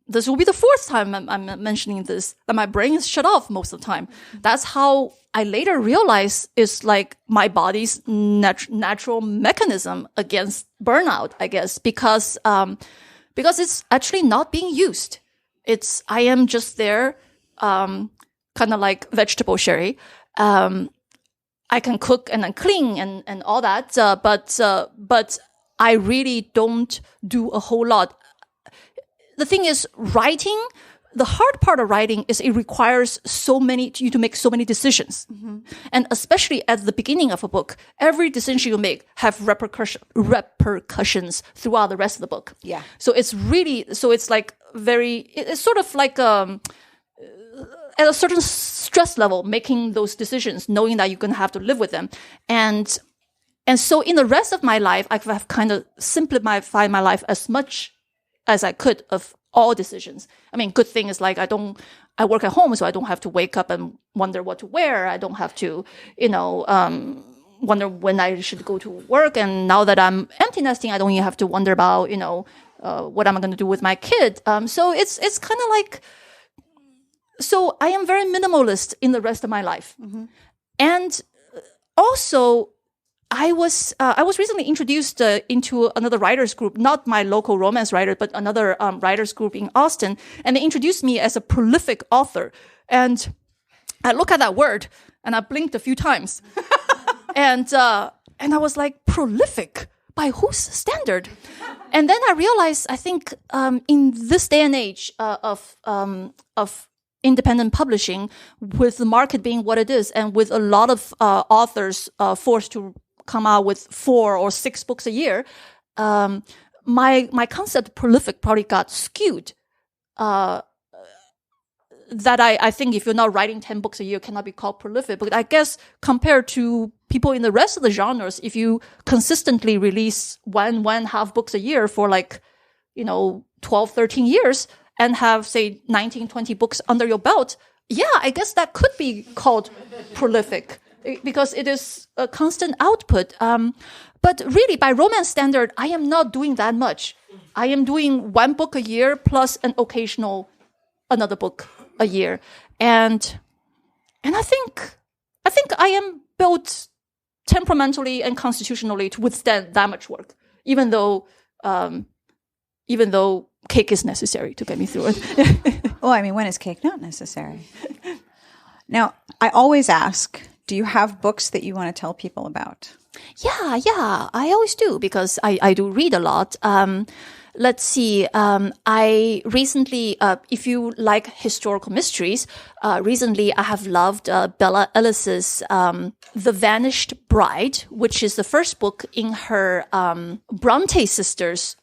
This will be the 4th time I'm mentioning this, that my brain is shut off most of the time. That's how I later realized is like my body's natural mechanism against burnout, I guess, because it's actually not being used. I am just there, kind of like vegetable Shari. I can cook and then clean and all that, but I really don't do a whole lot. The thing is, writing, the hard part of writing is it requires you to make so many decisions. Mm-hmm. And especially at the beginning of a book, every decision you make have repercussions throughout the rest of the book. Yeah. So it's sort of like, at a certain stress level, making those decisions, knowing that you're going to have to live with them. And so in the rest of my life, I've kind of simplified my life as much as I could of all decisions. I mean, good thing is like I work at home, so I don't have to wake up and wonder what to wear. I don't have to, wonder when I should go to work. And now that I'm empty nesting, I don't even have to wonder about, what I'm going to do with my kid. So it's kind of like, so I am very minimalist in the rest of my life. Mm-hmm. And also, I was recently introduced into another writers group, not my local romance writer, but another writers group in Austin, and they introduced me as a prolific author. And I look at that word, and I blinked a few times, and I was like, prolific by whose standard? And then I realized, I think in this day and age of independent publishing, with the market being what it is, and with a lot of authors forced to come out with 4 or 6 books a year, my concept of prolific probably got skewed. That I think if you're not writing 10 books a year, cannot be called prolific. But I guess compared to people in the rest of the genres, if you consistently release 1.5 books a year for 12, 13 years and have, say, 19, 20 books under your belt, yeah, I guess that could be called prolific, because it is a constant output. But really, by romance standard, I am not doing that much. I am doing 1 book a year plus an occasional another book a year. And I think I am built temperamentally and constitutionally to withstand that much work, even though cake is necessary to get me through it. Well, I mean, when is cake not necessary? Now, I always ask, do you have books that you want to tell people about? Yeah, I always do, because I do read a lot. Let's see. I recently, if you like historical mysteries, recently I have loved Bella Ellis's The Vanished Bride, which is the first book in her Bronte sisters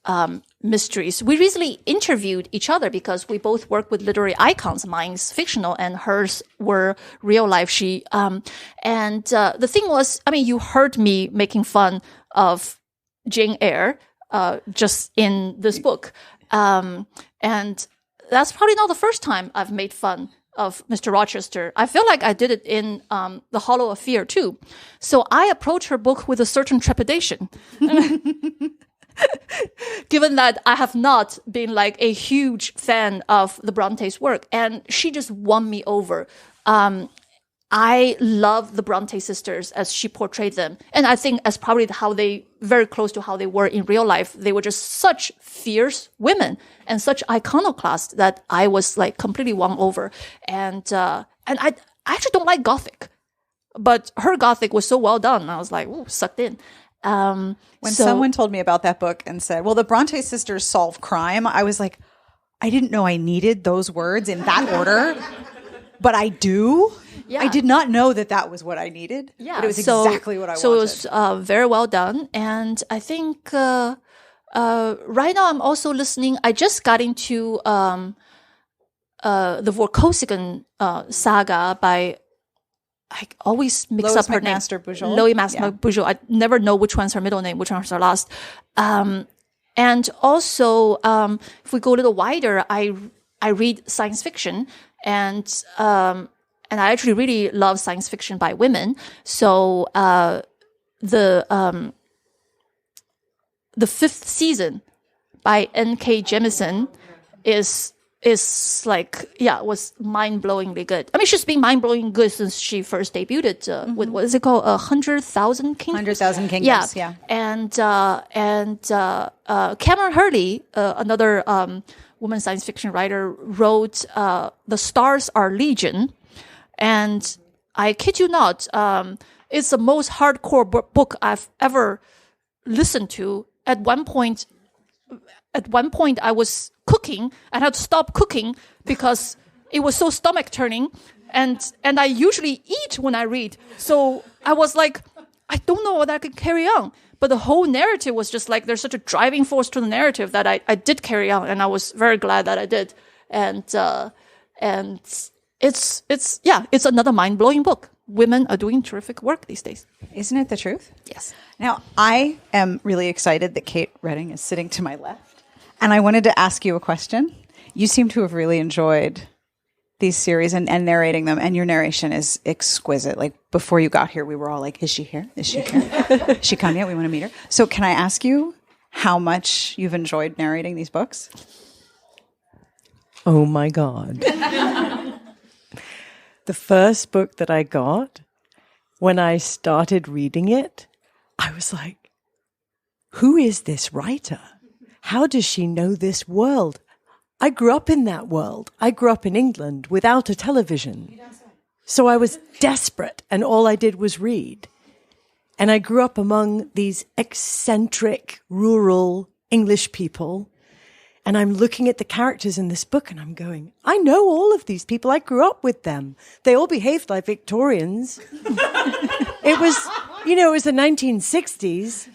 mysteries. We recently interviewed each other because we both work with literary icons. Mine's fictional and hers were real life. And the thing was, I mean, you heard me making fun of Jane Eyre just in this book. And that's probably not the first time I've made fun of Mr. Rochester. I feel like I did it in The Hollow of Fear too. So I approach her book with a certain trepidation. Given that I have not been like a huge fan of the Bronte's work, and she just won me over. I love the Bronte sisters as she portrayed them. And I think as probably very close to how they were in real life. They were just such fierce women and such iconoclast that I was like completely won over. And I actually don't like Gothic, but her Gothic was so well done. I was like, ooh, sucked in. When someone told me about that book and said, well, the Bronte sisters solve crime, I was like, I didn't know I needed those words in that order. but I do. Yeah. I did not know that was what I needed. Yeah, but it was exactly what I wanted. So it was very well done, and I think right now I'm also listening. I just got into the Vorkosigan saga by. I always mix Lois up her name. Lois Master-Bujold. I never know which one's her middle name, which one's her last. And also, if we go a little wider, I read science fiction, and I actually really love science fiction by women. So the 5th season by N.K. Jemisin is like, was mind-blowingly good. I mean, she's been mind-blowingly good since she first debuted with, what is it called? 100,000 Kingdoms? 100,000 Kingdoms, yeah. And Cameron Hurley, another woman science fiction writer, wrote The Stars Are Legion. And I kid you not, it's the most hardcore book I've ever listened to. At one point, I was cooking and had to stop cooking because it was so stomach turning, and I usually eat when I read. So I was like, I don't know what I could carry on. But the whole narrative was just like, there's such a driving force to the narrative that I did carry on, and I was very glad that I did. And it's another mind-blowing book. Women are doing terrific work these days. Isn't it the truth? Yes. Now, I am really excited that Kate Redding is sitting to my left. And I wanted to ask you a question. You seem to have really enjoyed these series and narrating them, and your narration is exquisite. Like, before you got here, we were all like, is she here? Is she here? Is she come yet? We want to meet her. So can I ask you how much you've enjoyed narrating these books? Oh, my God. The first book that I got, when I started reading it, I was like, who is this writer? How does she know this world? I grew up in that world. I grew up in England without a television. So I was desperate, and all I did was read. And I grew up among these eccentric, rural English people. And I'm looking at the characters in this book, and I'm going, I know all of these people. I grew up with them. They all behaved like Victorians. It was the 1960s,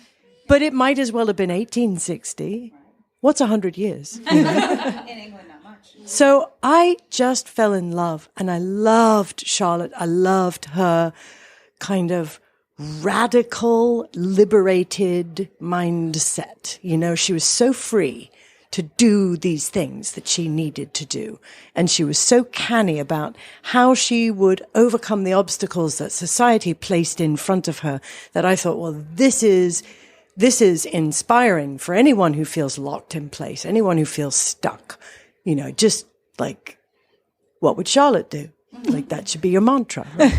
but it might as well have been 1860. What's 100 years? In England, not much. So I just fell in love, and I loved Charlotte. I loved her kind of radical, liberated mindset. She was so free to do these things that she needed to do. And she was so canny about how she would overcome the obstacles that society placed in front of her that I thought, well, this is inspiring for anyone who feels locked in place, anyone who feels stuck. Just like, what would Charlotte do? Like, that should be your mantra. Right?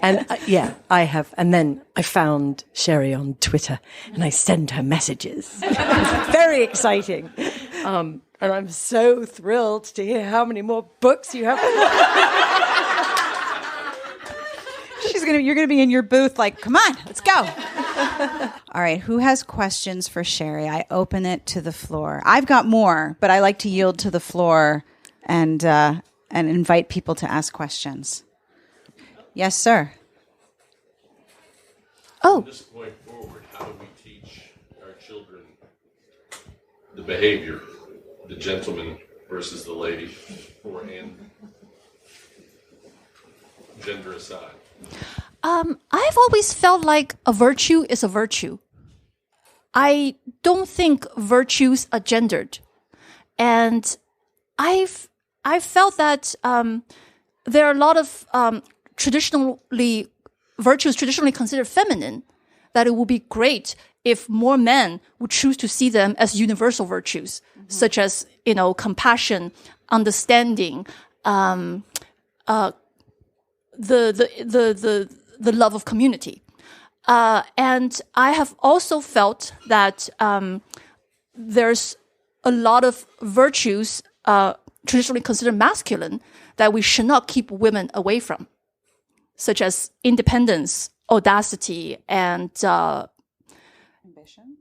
And I have. And then I found Shari on Twitter, and I send her messages. It's very exciting. And I'm so thrilled to hear how many more books you have. You're gonna be in your booth like, come on, let's go. All right, who has questions for Shari? I open it to the floor. I've got more, but I like to yield to the floor and invite people to ask questions. Yes, sir. From this point forward, how do we teach our children the behavior, the gentleman versus the lady, and gender aside? I've always felt like a virtue is a virtue. I don't think virtues are gendered. And I've felt that there are a lot of virtues traditionally considered feminine, that it would be great if more men would choose to see them as universal virtues, such as, compassion, understanding, the love of community. And I have also felt that there's a lot of virtues traditionally considered masculine that we should not keep women away from, such as independence, audacity, and ambition.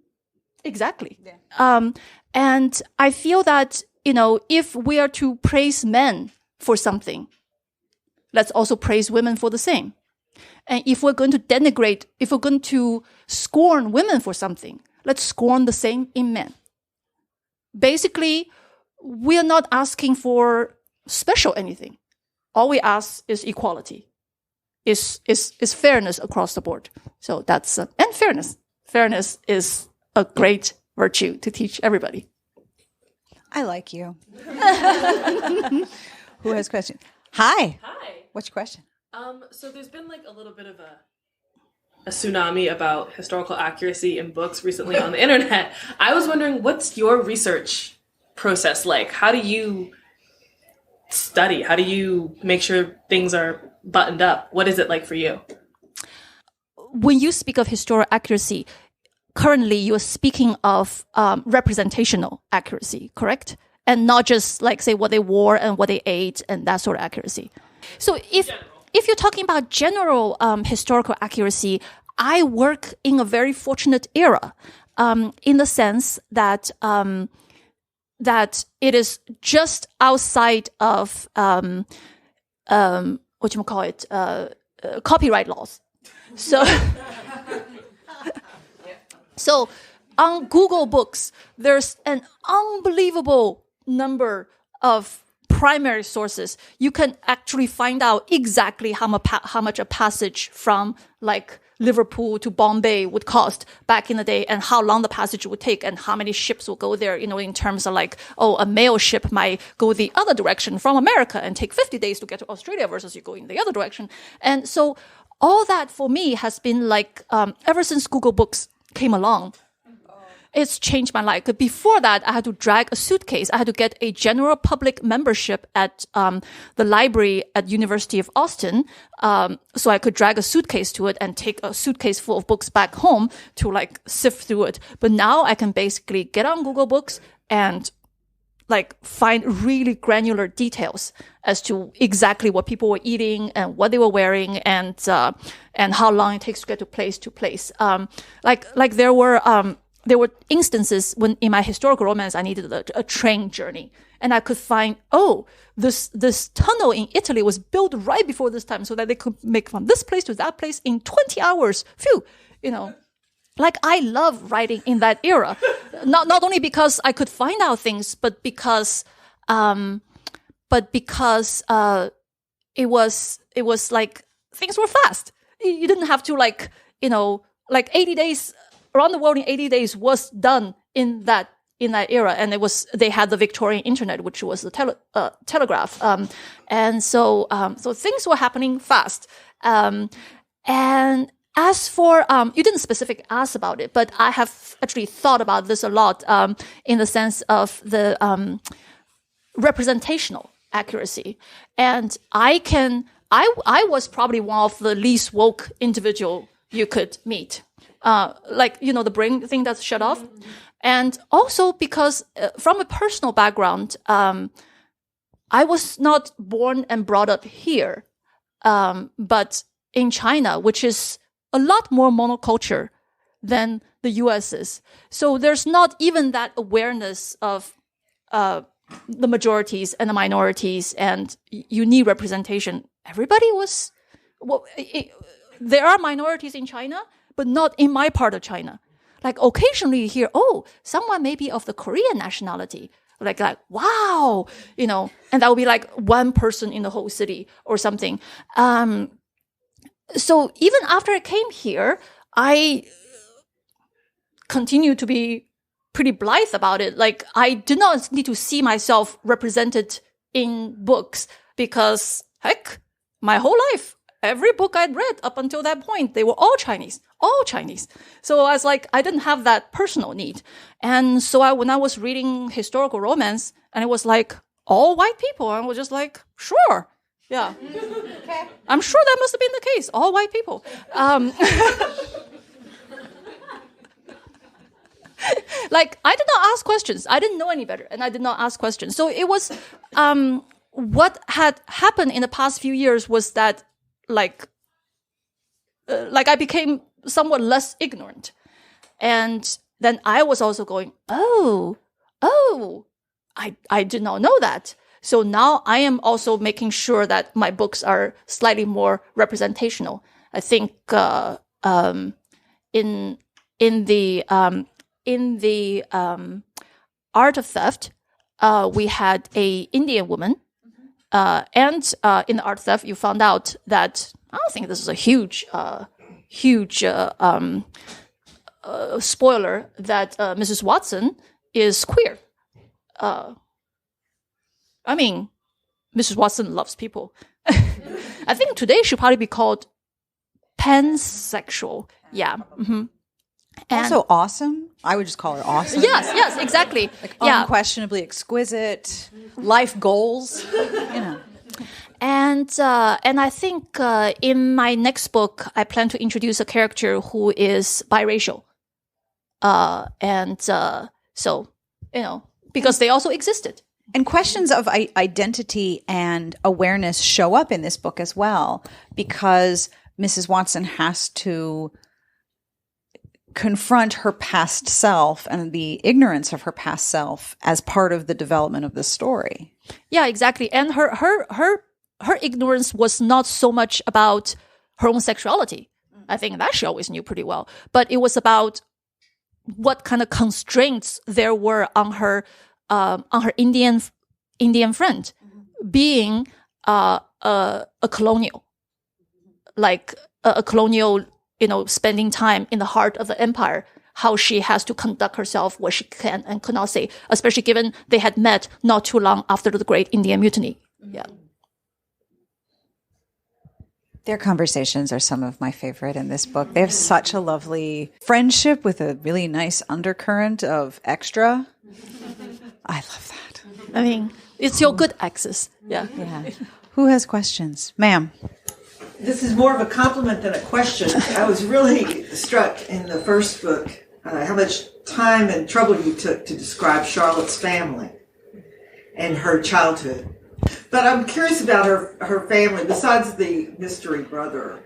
Exactly. Yeah. And I feel that, if we are to praise men for something, let's also praise women for the same. And if we're going to denigrate, if we're going to scorn women for something, let's scorn the same in men. Basically, we are not asking for special anything. All we ask is equality, is fairness across the board. So that's, and fairness. Fairness is a great virtue to teach everybody. I like you. Who has questions? Hi. Hi. What's your question? So there's been like a little bit of a tsunami about historical accuracy in books recently on the internet. I was wondering, what's your research process like? How do you study? How do you make sure things are buttoned up? What is it like for you? When you speak of historical accuracy, currently you're speaking of representational accuracy, correct? And not just like say what they wore and what they ate and that sort of accuracy. So if you're talking about general historical accuracy, I work in a very fortunate era, in the sense that that it is just outside of copyright laws. So so on Google Books, there's an unbelievable number of primary sources. You can actually find out exactly how much a passage from like Liverpool to Bombay would cost back in the day, and how long the passage would take, and how many ships will go there, in terms of like, a mail ship might go the other direction from America and take 50 days to get to Australia versus you going the other direction. And so all that for me has been like, ever since Google Books came along, it's changed my life. Before that, I had to drag a suitcase. I had to get a general public membership at the library at University of Austin, so I could drag a suitcase to it and take a suitcase full of books back home to like sift through it. But now I can basically get on Google Books and like find really granular details as to exactly what people were eating and what they were wearing and how long it takes to get to place. Like there were instances when in my historical romance I needed a train journey, and I could find, this tunnel in Italy was built right before this time so that they could make from this place to that place in 20 hours. Phew, like I love writing in that era, not only because I could find out things, but because it was like things were fast. You didn't have to like 80 days. Around the world in 80 days was done in that era, and they had the Victorian internet, which was the telegraph, and so things were happening fast. And as for you didn't specifically ask about it, but I have actually thought about this a lot in the sense of the representational accuracy, and I was probably one of the least woke individual you could meet. The brain thing that's shut off. And also because from a personal background, I was not born and brought up here, but in China, which is a lot more monoculture than the US is. So there's not even that awareness of the majorities and the minorities, and you need representation. Everybody was... there are minorities in China, but not in my part of China. Like occasionally you hear, someone may be of the Korean nationality. Like, wow, and that would be like one person in the whole city or something. So even after I came here, I continue to be pretty blithe about it. Like I did not need to see myself represented in books because heck, my whole life, every book I'd read up until that point, they were all Chinese. So I was like, I didn't have that personal need. And so when I was reading historical romance, and it was like, all white people, I was just like, sure. Yeah. Okay. I'm sure that must have been the case. All white people. Like, I did not ask questions. I didn't know any better, and I did not ask questions. So it was, what had happened in the past few years was that, like I became somewhat less ignorant. And then I was also going, I did not know that. So now I am also making sure that my books are slightly more representational. I think in the Art of Theft, we had a Indian woman, and in the Art of Theft, you found out that I don't think this is a huge spoiler that Mrs. Watson is queer. I mean, Mrs. Watson loves people. I think today she'll probably be called pansexual. Yeah. Mm-hmm. And Also awesome. I would just call her awesome. yes, exactly. Like unquestionably exquisite, life goals, you know. And I think in my next book, I plan to introduce a character who is biracial. So, you know, because they also existed. And questions of identity and awareness show up in this book as well, because Mrs. Watson has to confront her past self and the ignorance of her past self as part of the development of the story. Yeah, exactly. And her ignorance was not so much about her own sexuality. I think that she always knew pretty well. But it was about what kind of constraints there were on her Indian friend, being a colonial, like a colonial, you know, spending time in the heart of the empire, how she has to conduct herself, what she can and could not say, especially given they had met not too long after the Great Indian Mutiny. Yeah. Their conversations are some of my favorite in this book. They have such a lovely friendship with a really nice undercurrent of extra. I love that. I mean, it's your good access. Yeah. Yeah. Who has questions? Ma'am. This is more of a compliment than a question. I was really struck in the first book how much time and trouble you took to describe Charlotte's family and her childhood. But I'm curious about her family, besides the mystery brother,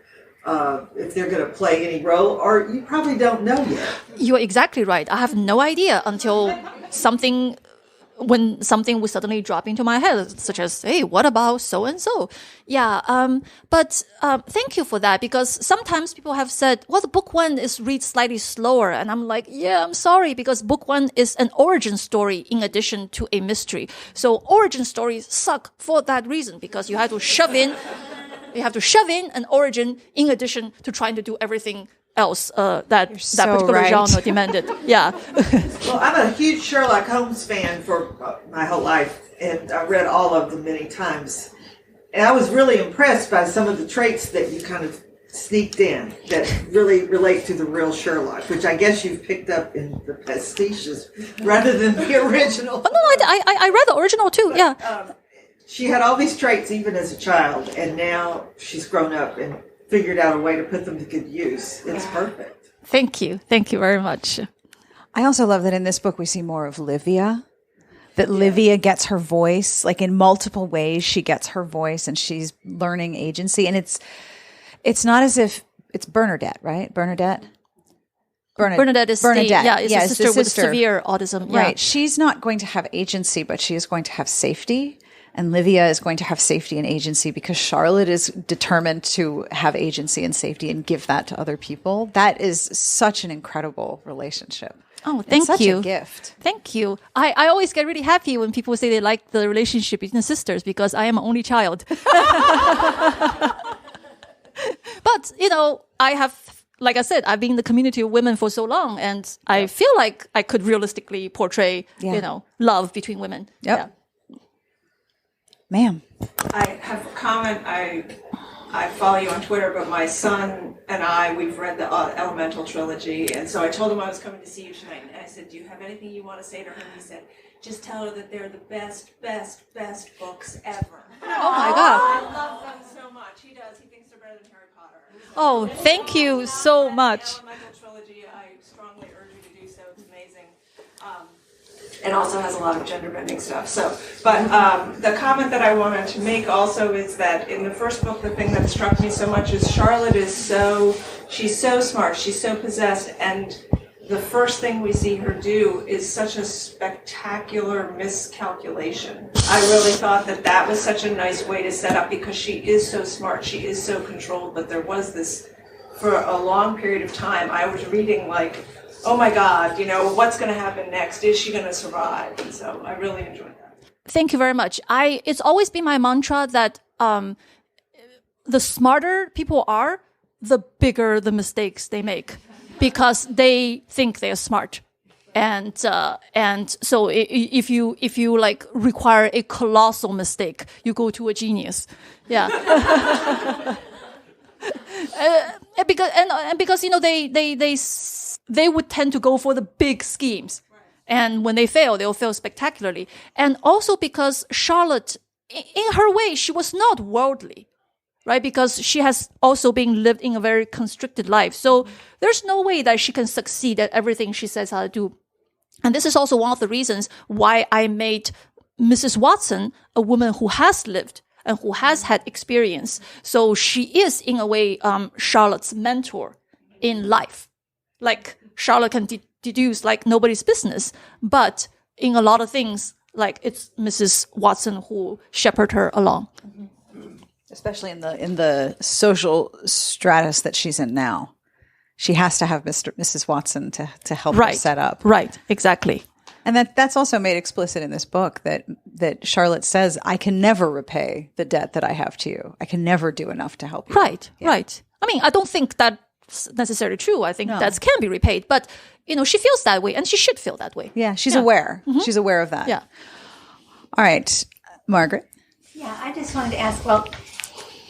if they're going to play any role, or you probably don't know yet. You're exactly right. I have no idea until something would suddenly drop into my head, such as, hey, what about so-and-so? Yeah, but thank you for that, because sometimes people have said, well, the book one is read slightly slower. And I'm like, yeah, I'm sorry, because book one is an origin story in addition to a mystery. So origin stories suck for that reason, because you have to shove in an origin in addition to trying to do everything else that particular genre demanded. Yeah. Well, I'm a huge Sherlock Holmes fan for my whole life, and I've read all of them many times. And I was really impressed by some of the traits that you kind of sneaked in that really relate to the real Sherlock, which I guess you've picked up in the pastiches rather than the original. Oh, no, I read the original too, yeah. She had all these traits even as a child, and now she's grown up and figured out a way to put them to good use. It's perfect. Thank you very much. I also love that in this book we see more of Livia, that Livia gets her voice, like in multiple ways she gets her voice and she's learning agency. And it's not as if it's Bernadette, right? Bernadette is a sister with severe autism. Yeah. Right. She's not going to have agency, but she is going to have safety. And Livia is going to have safety and agency because Charlotte is determined to have agency and safety and give that to other people. That is such an incredible relationship. Oh, thank you. Such you. A gift. Thank you. I always get really happy when people say they like the relationship between sisters because I am an only child. But, you know, I have, like I said, I've been in the community of women for so long, and I feel like I could realistically portray, you know, love between women. Yep. Yeah. Ma'am. I have a comment. I follow you on Twitter, but my son and we've read the Elemental trilogy, and so I told him I was coming to see you tonight, and I said, do you have anything you want to say to her? And he said, just tell her that they're the best books ever. Oh my God. I love them so much. He does. He thinks they're better than Harry Potter. Oh, thank you so much. The Elemental trilogy, I strongly urge you to do so. It's amazing. It also has a lot of gender bending stuff. But the comment that I wanted to make also is that in the first book, the thing that struck me so much is Charlotte she's so smart, she's so possessed, and the first thing we see her do is such a spectacular miscalculation. I really thought that was such a nice way to set up, because she is so smart, she is so controlled, but there was this, for a long period of time, I was reading like, oh my God, what's going to happen next? Is she going to survive? And so I really enjoyed that. Thank you very much. It's always been my mantra that the smarter people are, the bigger the mistakes they make, because they think they're smart. And so if you like require a colossal mistake, you go to a genius. Yeah. because they would tend to go for the big schemes. And when they fail, they'll fail spectacularly. And also because Charlotte, in her way, she was not worldly, right? Because she has also been lived in a very constricted life. So there's no way that she can succeed at everything she says how to do. And this is also one of the reasons why I made Mrs. Watson a woman who has lived and who has had experience. So she is, in a way, Charlotte's mentor in life. Like, Charlotte can deduce like nobody's business, but in a lot of things, like, it's Mrs. Watson who shepherded her along. Especially in the social stratus that she's in now. She has to have Mrs. Watson to help her set up. Right, exactly. And that's also made explicit in this book that Charlotte says, I can never repay the debt that I have to you. I can never do enough to help you. Right. I mean, I don't think that's necessarily true. I think that can be repaid. But, she feels that way, and she should feel that way. Yeah, she's aware. Mm-hmm. She's aware of that. Yeah. All right. Margaret? Yeah, I just wanted to ask, well,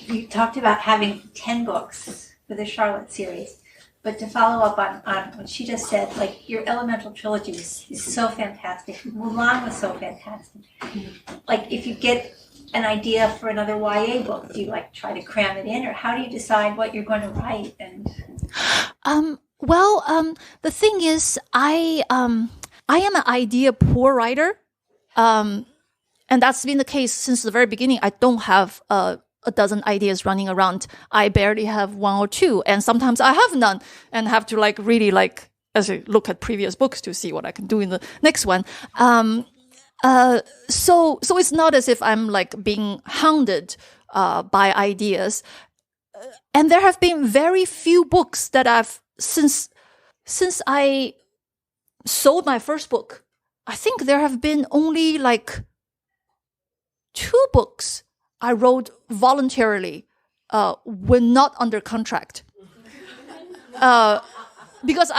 you talked about having 10 books for the Charlotte series. But to follow up on what she just said, like, your Elemental trilogy is so fantastic. Mulan was so fantastic. Like, if you get an idea for another YA book, do you try to cram it in, or how do you decide what you're going to write? And the thing is, I am an idea poor writer, and that's been the case since the very beginning. I don't have a dozen ideas running around. I barely have one or two, and sometimes I have none, and have to really as I look at previous books to see what I can do in the next one. So it's not as if I'm being hounded by ideas. And there have been very few books that I've since I sold my first book. I think there have been only 2 books I wrote voluntarily when not under contract. Because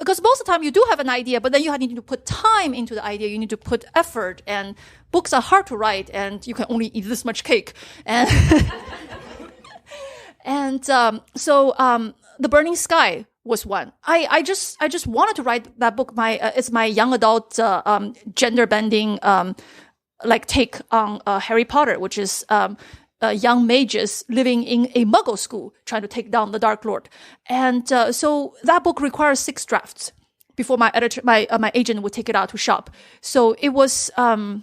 because most of the time you do have an idea, but then you need to put time into the idea. You need to put effort, and books are hard to write, and you can only eat this much cake. And so The Burning Sky was one. I just wanted to write that book. It's my young adult gender bending take on Harry Potter, which is young mages living in a Muggle school trying to take down the Dark Lord. And so that book requires 6 drafts before my editor, my agent would take it out to shop. So it was, and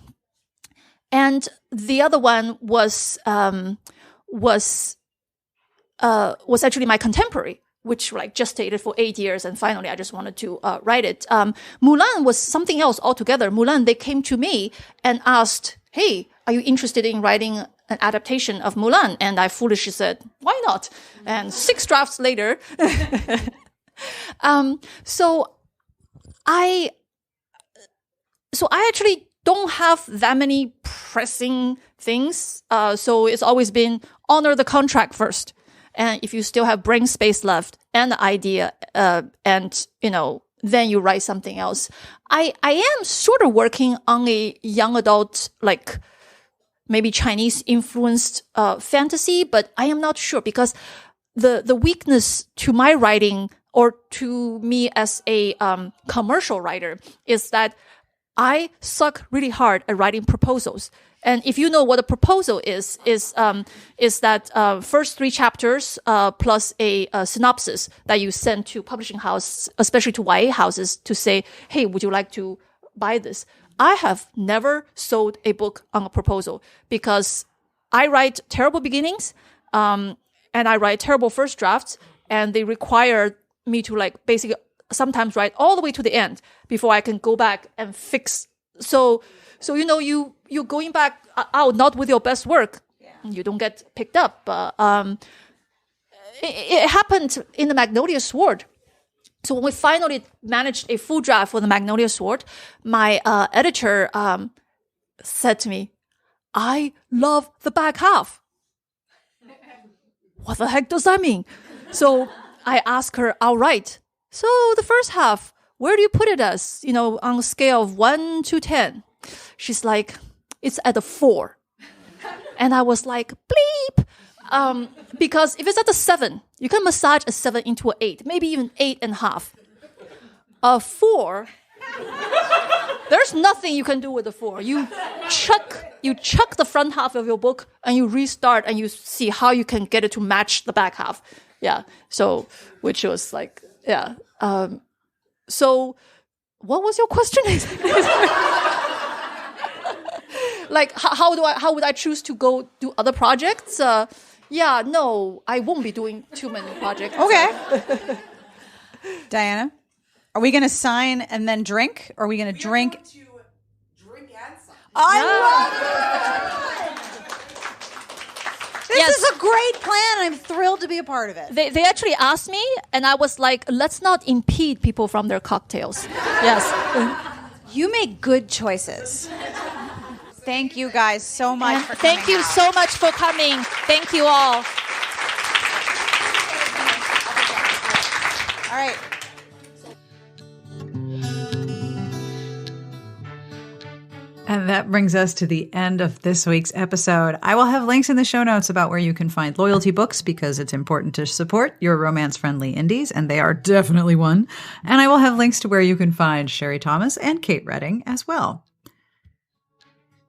the other one was actually my contemporary, which gestated for 8 years, and finally I just wanted to write it. Mulan was something else altogether. Mulan, they came to me and asked, hey, are you interested in writing an adaptation of Mulan? And I foolishly said, why not? And 6 drafts later. So I actually don't have that many pressing things. So it's always been honor the contract first. And if you still have brain space left and the idea, and then you write something else. I am sort of working on a young adult, maybe Chinese influenced fantasy, but I am not sure, because the weakness to my writing, or to me as a commercial writer, is that I suck really hard at writing proposals. And if you know what a proposal is that first 3 chapters plus a synopsis that you send to publishing house, especially to YA houses, to say, hey, would you like to buy this? I have never sold a book on a proposal, because I write terrible beginnings, and I write terrible first drafts, and they require me to basically sometimes write all the way to the end before I can go back and fix. So you're going back out not with your best work. You don't get picked up. It happened in the Magnolia Sword. So when we finally managed a full draft for the Magnolia Sword, my editor said to me, "I love the back half." What the heck does that mean? So I asked her outright, "So the first half, where do you put it as, on a scale of 1 to 10? She's like, "It's at a 4. And I was like, bleep. Because if it's at a 7, you can massage a 7 into an 8, maybe even 8.5. A 4, there's nothing you can do with a 4. You chuck the front half of your book and you restart and you see how you can get it to match the back half. Yeah. So, which was like, yeah. So what was your question? Like, how would I choose to go do other projects? No, I won't be doing too many projects. Okay. Diana, are we going to sign and then drink? Or are we going to drink? Going to drink and sign. I love it! This is a great plan. I'm thrilled to be a part of it. They actually asked me, and I was like, let's not impede people from their cocktails. Yes. You make good choices. Thank you guys so much for coming. Thank you so much for coming. Thank you all. All right. And that brings us to the end of this week's episode. I will have links in the show notes about where you can find Loyalty Books because it's important to support your romance-friendly indies, and they are definitely one. And I will have links to where you can find Shari Thomas and Kate Redding as well.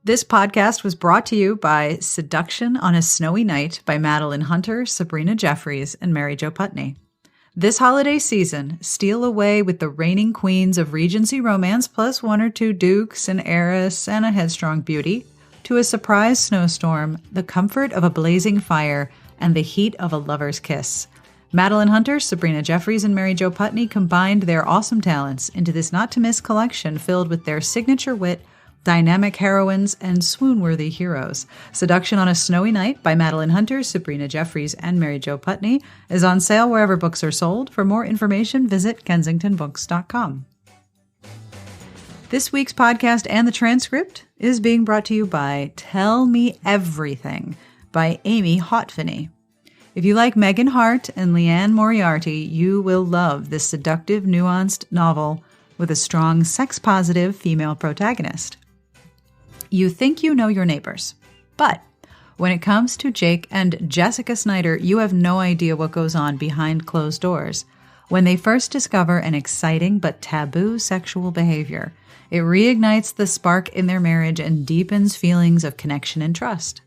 This podcast was brought to you by Seduction on a Snowy Night by Madeline Hunter, Sabrina Jeffries, and Mary Jo Putney. This holiday season, steal away with the reigning queens of Regency romance plus 1 or 2 dukes, an heiress, and a headstrong beauty, to a surprise snowstorm, the comfort of a blazing fire, and the heat of a lover's kiss. Madeline Hunter, Sabrina Jeffries, and Mary Jo Putney combined their awesome talents into this not-to-miss collection filled with their signature wit, dynamic heroines, and swoon-worthy heroes. Seduction on a Snowy Night by Madeline Hunter, Sabrina Jeffries, and Mary Jo Putney is on sale wherever books are sold. For more information, visit kensingtonbooks.com. This week's podcast and the transcript is being brought to you by Tell Me Everything by Amy Hotfinney. If you like Megan Hart and Leanne Moriarty, you will love this seductive, nuanced novel with a strong, sex-positive female protagonist. You think you know your neighbors, but when it comes to Jake and Jessica Snyder, you have no idea what goes on behind closed doors. When they first discover an exciting but taboo sexual behavior, it reignites the spark in their marriage and deepens feelings of connection and trust.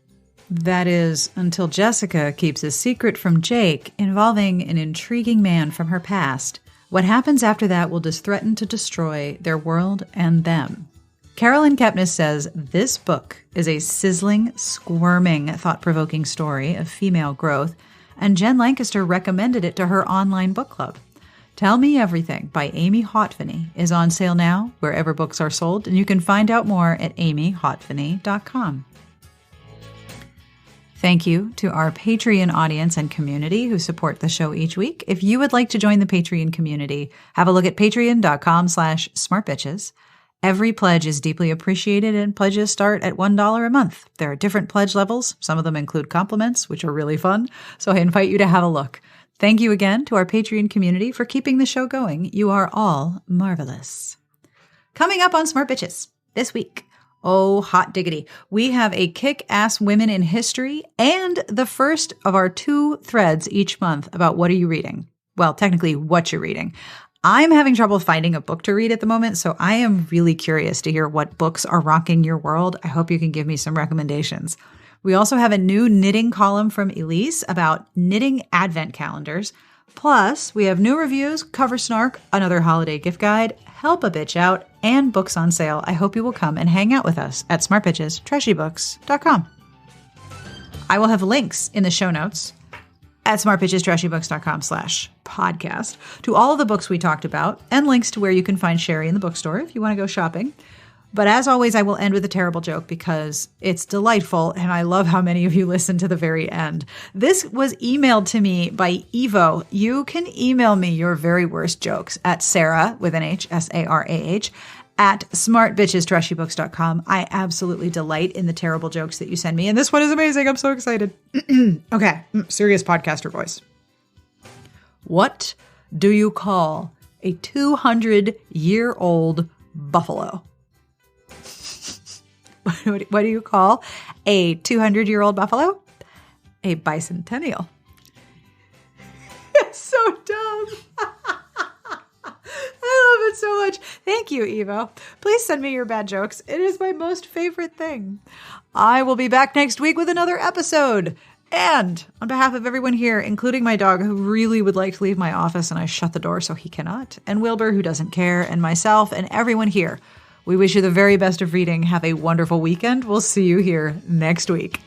That is, until Jessica keeps a secret from Jake involving an intriguing man from her past. What happens after that will just threaten to destroy their world and them. Carolyn Kepnes says this book is a sizzling, squirming, thought-provoking story of female growth, and Jen Lancaster recommended it to her online book club. Tell Me Everything by Amy Hotfinney is on sale now wherever books are sold, and you can find out more at amyhotfinney.com. Thank you to our Patreon audience and community who support the show each week. If you would like to join the Patreon community, have a look at patreon.com/smartbitches. Every pledge is deeply appreciated, and pledges start at $1 a month. There are different pledge levels. Some of them include compliments, which are really fun. So I invite you to have a look. Thank you again to our Patreon community for keeping the show going. You are all marvelous. Coming up on Smart Bitches this week. Oh, hot diggity. We have a kick-ass women in history and the first of our 2 threads each month about what are you reading? Well, technically what you're reading. I'm having trouble finding a book to read at the moment, so I am really curious to hear what books are rocking your world. I hope you can give me some recommendations. We also have a new knitting column from Elise about knitting advent calendars. Plus, we have new reviews, cover snark, another holiday gift guide, help a bitch out, and books on sale. I hope you will come and hang out with us at smartbitchestrashybooks.com. I will have links in the show notes at smartbitchestrashybooks.com/podcast to all of the books we talked about and links to where you can find Shari in the bookstore if you want to go shopping. But as always, I will end with a terrible joke because it's delightful and I love how many of you listen to the very end. This was emailed to me by Evo. You can email me your very worst jokes at Sarah, with an H, Sarah, at smartbitchestrashybooks.com. I absolutely delight in the terrible jokes that you send me. And this one is amazing. I'm so excited. Okay. Serious podcaster voice. What do you call a 200-year-old buffalo? What do you call a 200-year-old buffalo? A bicentennial. It's so dumb. I love it so much. Thank you, Evo. Please send me your bad jokes. It is my most favorite thing. I will be back next week with another episode. And on behalf of everyone here, including my dog who really would like to leave my office and I shut the door so he cannot, and Wilbur who doesn't care, and myself and everyone here, we wish you the very best of reading. Have a wonderful weekend. We'll see you here next week.